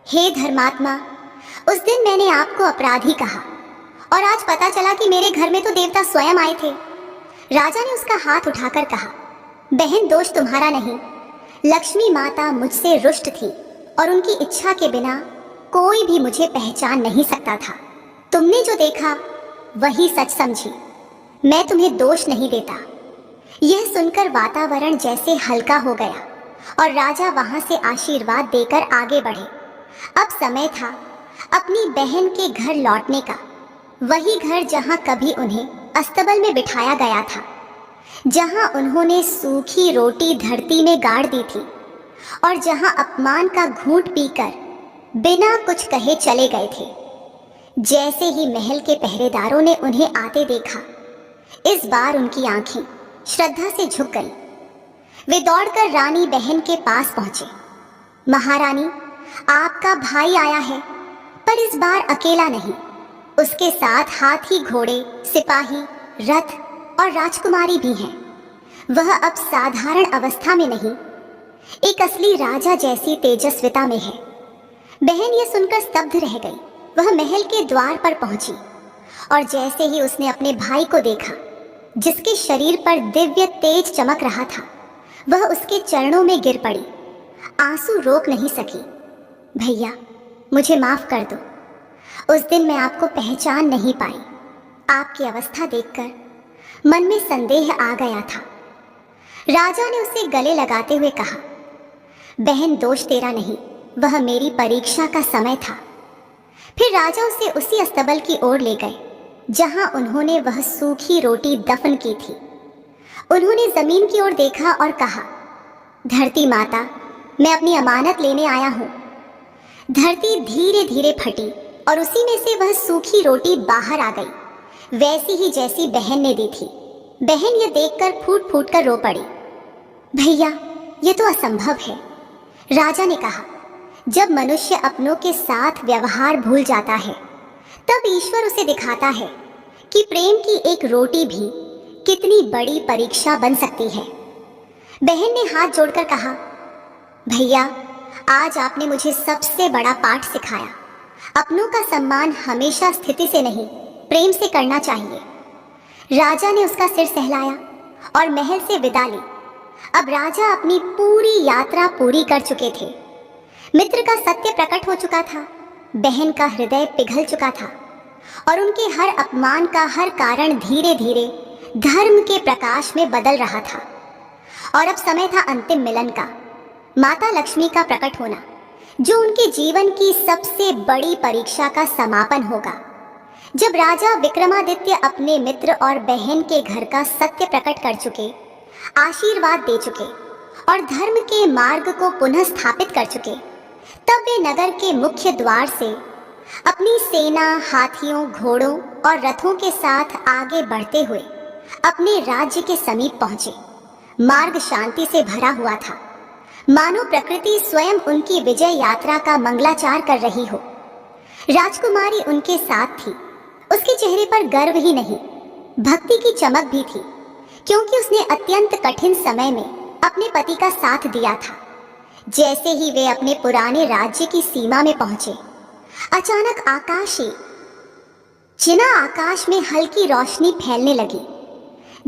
हे धर्मात्मा, उस दिन मैंने आपको अपराधी कहा और आज पता चला कि मेरे घर में तो देवता स्वयं आए थे। राजा ने उसका हाथ उठाकर कहा, बहन, दोष तुम्हारा नहीं, लक्ष्मी माता मुझसे रुष्ट थी और उनकी इच्छा के बिना कोई भी मुझे पहचान नहीं सकता था। तुमने जो देखा वही सच समझी, मैं तुम्हें दोष नहीं देता। यह सुनकर वातावरण जैसे हल्का हो गया और राजा वहां से आशीर्वाद देकर आगे बढ़े। अब समय था अपनी बहन के घर लौटने का, वही घर जहां कभी उन्हें अस्तबल में बिठाया गया था, जहां उन्होंने सूखी रोटी धरती में गाड़ दी थी और जहां अपमान का घूंट पीकर बिना कुछ कहे चले गए थे। जैसे ही महल के पहरेदारों ने उन्हें आते देखा, इस बार उनकी आंखें श्रद्धा से झुक गई। वे दौड़कर रानी बहन के पास पहुंचे। महारानी, आपका भाई आया है, पर इस बार अकेला नहीं। उसके साथ हाथी, घोड़े, सिपाही, रथ और राजकुमारी भी हैं। वह अब साधारण अवस्था में नहीं, एक असली राजा जैसी तेजस्विता में है। बहन ये सुनकर स्तब्ध रह गई। वह महल के द्वार पर पहुंची और जैसे ही उसने अपने भाई को देखा, जिसके शरीर पर दिव्य तेज चमक रहा था, वह उसके चरणों में गिर पड़ी, आंसू रोक नहीं सकी। भैया, मुझे माफ कर दो। उस दिन मैं आपको पहचान नहीं पाई। आपकी अवस्था देखकर मन में संदेह आ गया था। राजा ने उसे गले लगाते हुए कहा, बहन, दोष तेरा नहीं, वह मेरी परीक्षा का समय था। फिर राजा उसे उसी अस्तबल की ओर ले गए जहां उन्होंने वह सूखी रोटी दफन की थी। उन्होंने जमीन की ओर देखा और कहा, धरती माता, मैं अपनी अमानत लेने आया हूं। धरती धीरे धीरे फटी और उसी में से वह सूखी रोटी बाहर आ गई, वैसी ही जैसी बहन ने दी थी। बहन यह देखकर फूट फूट कर रो पड़ी। भैया, यह तो असंभव है। राजा ने कहा, जब मनुष्य अपनों के साथ व्यवहार भूल जाता है, तब ईश्वर उसे दिखाता है कि प्रेम की एक रोटी भी कितनी बड़ी परीक्षा बन सकती है। बहन ने हाथ जोड़कर कहा, भैया, आज आपने मुझे सबसे बड़ा पाठ सिखाया। अपनों का सम्मान हमेशा स्थिति से नहीं, प्रेम से करना चाहिए। राजा ने उसका सिर सहलाया और महल से विदा ली। अब राजा अपनी पूरी यात्रा पूरी कर चुके थे। मित्र का सत्य प्रकट हो चुका था, बहन का हृदय पिघल चुका था और उनके हर अपमान का हर कारण धीरे धीरे धर्म के प्रकाश में बदल रहा था। और अब समय था अंतिम मिलन का, माता लक्ष्मी का प्रकट होना, जो उनके जीवन की सबसे बड़ी परीक्षा का समापन होगा। जब राजा विक्रमादित्य अपने मित्र और बहन के घर का सत्य प्रकट कर चुके, आशीर्वाद दे चुके और धर्म के मार्ग को पुनः स्थापित कर चुके, तब वे नगर के मुख्य द्वार से अपनी सेना, हाथियों, घोड़ों और रथों के साथ आगे बढ़ते हुए अपने राज्य के समीप पहुंचे। मार्ग शांति से भरा हुआ था, मानो प्रकृति स्वयं उनकी विजय यात्रा का मंगलाचार कर रही हो। राजकुमारी उनके साथ थी। उसके चेहरे पर गर्व ही नहीं, भक्ति की चमक भी थी, क्योंकि उसने अत्यंत कठिन समय में अपने पति का साथ दिया था। जैसे ही वे अपने पुराने राज्य की सीमा में पहुंचे, अचानक आकाश में हल्की रोशनी फैलने लगी।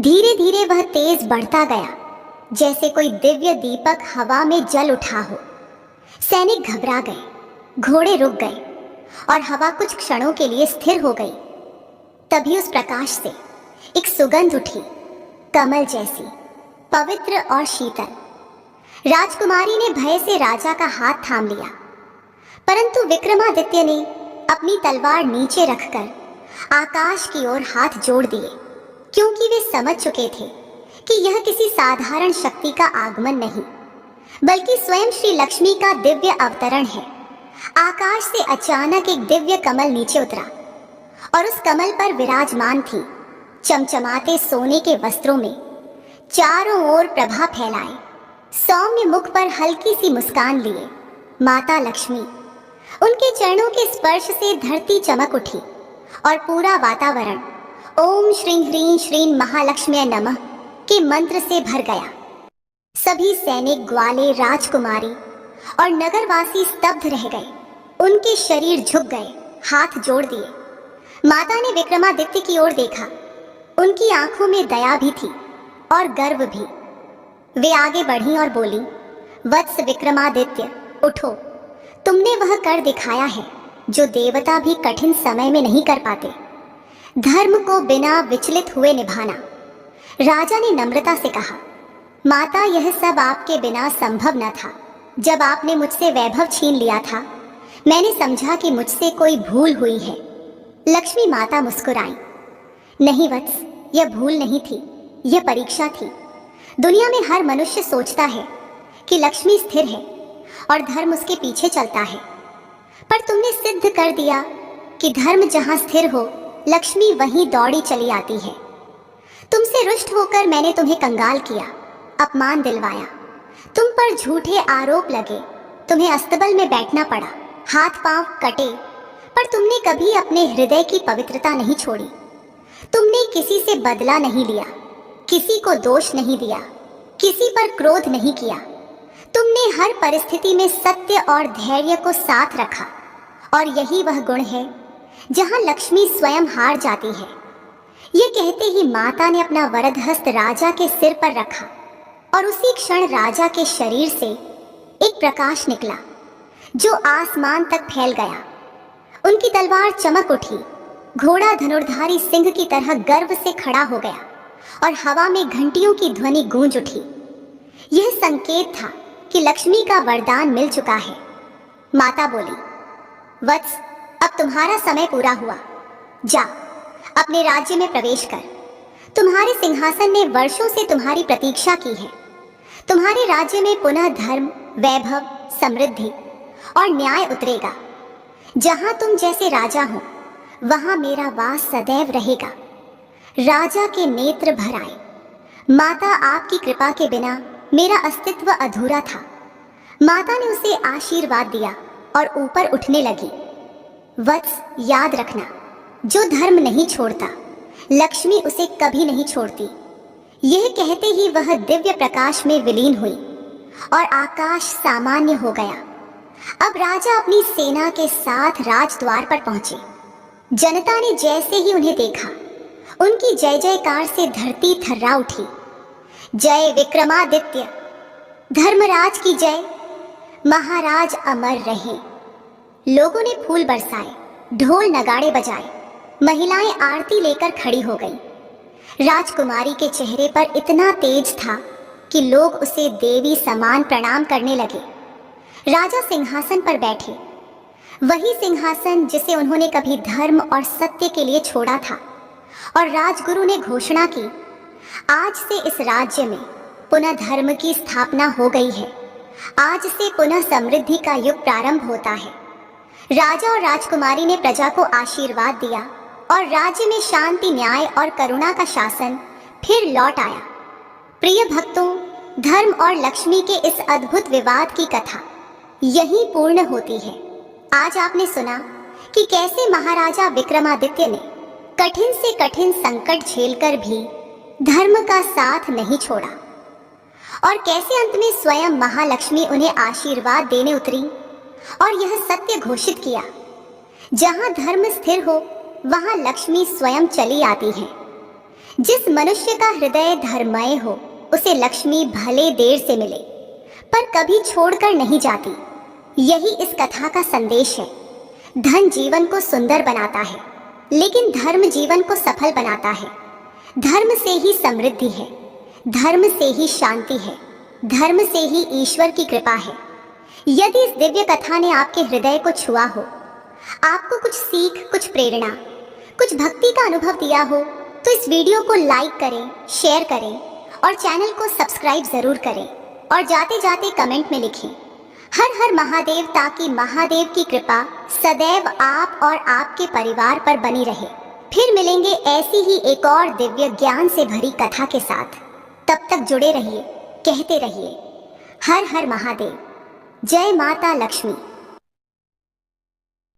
धीरे धीरे वह तेज बढ़ता गया, जैसे कोई दिव्य दीपक हवा में जल उठा हो। सैनिक घबरा गए, घोड़े रुक गए और हवा कुछ क्षणों के लिए स्थिर हो गई। तभी उस प्रकाश से एक सुगंध उठी, कमल जैसी, पवित्र और शीतल। राजकुमारी ने भय से राजा का हाथ थाम लिया, परंतु विक्रमादित्य ने अपनी तलवार नीचे रखकर आकाश की ओर हाथ जोड़ दिए, क्योंकि वे समझ चुके थे कि यह किसी साधारण शक्ति का आगमन नहीं, बल्कि स्वयं श्री लक्ष्मी का दिव्य अवतरण है। आकाश से अचानक एक दिव्य कमल नीचे उतरा और उस कमल पर विराजमान थी, चमचमाते सोने के वस्त्रों में, चारों ओर प्रभा फैलाए, सौम्य मुख पर हल्की सी मुस्कान लिए माता लक्ष्मी। उनके चरणों के स्पर्श से धरती चमक उठी और पूरा वातावरण ओम श्रीं ह्रीं श्रीं महालक्ष्म्यै नमः के मंत्र से भर गया। सभी सैनिक, ग्वाले, राजकुमारी और नगरवासी स्तब्ध रह गए। उनके शरीर झुक गए, हाथ जोड़ दिए। माता ने विक्रमादित्य की ओर देखा। उनकी आंखों में दया भी थी और गर्व भी। वे आगे बढ़ी और बोली, वत्स विक्रमादित्य, उठो। तुमने वह कर दिखाया है जो देवता भी कठिन समय में नहीं कर पाते, धर्म को बिना विचलित हुए निभाना। राजा ने नम्रता से कहा, माता, यह सब आपके बिना संभव न था। जब आपने मुझसे वैभव छीन लिया था, मैंने समझा कि मुझसे कोई भूल हुई है। लक्ष्मी माता मुस्कुराई, नहीं वत्स, यह भूल नहीं थी, यह परीक्षा थी। दुनिया में हर मनुष्य सोचता है कि लक्ष्मी स्थिर है और धर्म उसके पीछे चलता है, पर तुमने सिद्ध कर दिया कि धर्म जहां स्थिर हो, लक्ष्मी वहीं दौड़ी चली आती है। तुमसे रुष्ट होकर मैंने तुम्हें कंगाल किया, अपमान दिलवाया, तुम पर झूठे आरोप लगे, तुम्हें अस्तबल में बैठना पड़ा, हाथ पांव कटे, पर तुमने कभी अपने हृदय की पवित्रता नहीं छोड़ी। तुमने किसी से बदला नहीं लिया, किसी को दोष नहीं दिया, किसी पर क्रोध नहीं किया। तुमने हर परिस्थिति में सत्य और धैर्य को साथ रखा, और यही वह गुण है जहां लक्ष्मी स्वयं हार जाती है। ये कहते ही माता ने अपना वरद हस्त राजा के सिर पर रखा और उसी क्षण राजा के शरीर से एक प्रकाश निकला जो आसमान तक फैल गया। उनकी तलवार चमक उठी, घोड़ा धनुर्धारी सिंह की तरह गर्व से खड़ा हो गया और हवा में घंटियों की ध्वनि गूंज उठी। यह संकेत था कि लक्ष्मी का वरदान मिल चुका है। माता बोली, वत्स, अब तुम्हारा समय पूरा हुआ। जा, अपने राज्य में प्रवेश कर। तुम्हारे सिंहासन ने वर्षों से तुम्हारी प्रतीक्षा की है। तुम्हारे राज्य में पुनः धर्म, वैभव, समृद्धि और न्याय उतरेगा। जहां तुम जैसे राजा हो, वहां मेरा वास सदैव रहेगा। राजा के नेत्र भर आए। माता, आपकी कृपा के बिना मेरा अस्तित्व अधूरा था। माता ने उसे आशीर्वाद दिया और ऊपर उठने लगी। वत्स, याद रखना, जो धर्म नहीं छोड़ता, लक्ष्मी उसे कभी नहीं छोड़ती। यह कहते ही वह दिव्य प्रकाश में विलीन हुई और आकाश सामान्य हो गया। अब राजा अपनी सेना के साथ राजद्वार पर पहुंचे। जनता ने जैसे ही उन्हें देखा, उनकी जय जयकार से धरती थर्रा उठी। जय विक्रमादित्य, धर्मराज की जय, महाराज अमर रहे। लोगों ने फूल बरसाए, ढोल नगाड़े बजाए, महिलाएं आरती लेकर खड़ी हो गईं। राजकुमारी के चेहरे पर इतना तेज था कि लोग उसे देवी समान प्रणाम करने लगे। राजा सिंहासन पर बैठे, वही सिंहासन जिसे उन्होंने कभी धर्म और सत्य के लिए छोड़ा था, और राजगुरु ने घोषणा की, आज से इस राज्य में पुनः धर्म की स्थापना हो गई है। आज से पुनः समृद्धि का युग प्रारंभ होता है। राजा और राजकुमारी ने प्रजा को आशीर्वाद दिया और राज्य में शांति, न्याय और करुणा का शासन फिर लौट आया। प्रिय भक्तों, धर्म और लक्ष्मी के इस अद्भुत विवाद की कथा यहीं पूर्ण होती है। आज आपने सुना कि कैसे महाराजा विक्रमादित्य ने कठिन से कठिन संकट झेलकर भी धर्म का साथ नहीं छोड़ा और कैसे अंत में स्वयं महालक्ष्मी उन्हें आशीर्वाद देने उतरी और यह सत्य घोषित किया, जहां धर्म स्थिर हो वहां लक्ष्मी स्वयं चली आती है। जिस मनुष्य का हृदय धर्ममय हो उसे लक्ष्मी भले देर से मिले पर कभी छोड़कर नहीं जाती। यही इस कथा का संदेश है। धन जीवन को सुंदर बनाता है, लेकिन धर्म जीवन को सफल बनाता है। धर्म से ही समृद्धि है, धर्म से ही शांति है, धर्म से ही ईश्वर की कृपा है। यदि इस दिव्य कथा ने आपके हृदय को छुआ हो, आपको कुछ सीख, कुछ प्रेरणा, कुछ भक्ति का अनुभव दिया हो, तो इस वीडियो को लाइक करें, शेयर करें और चैनल को सब्सक्राइब जरूर करें और जाते जाते कमेंट में लिखें हर हर महादेव, ताकि महादेव की कृपा सदैव आप और आपके परिवार पर बनी रहे। फिर मिलेंगे ऐसी ही एक और दिव्य ज्ञान से भरी कथा के साथ। तब तक जुड़े रहिए, कहते रहिए हर हर महादेव। जय माता लक्ष्मी।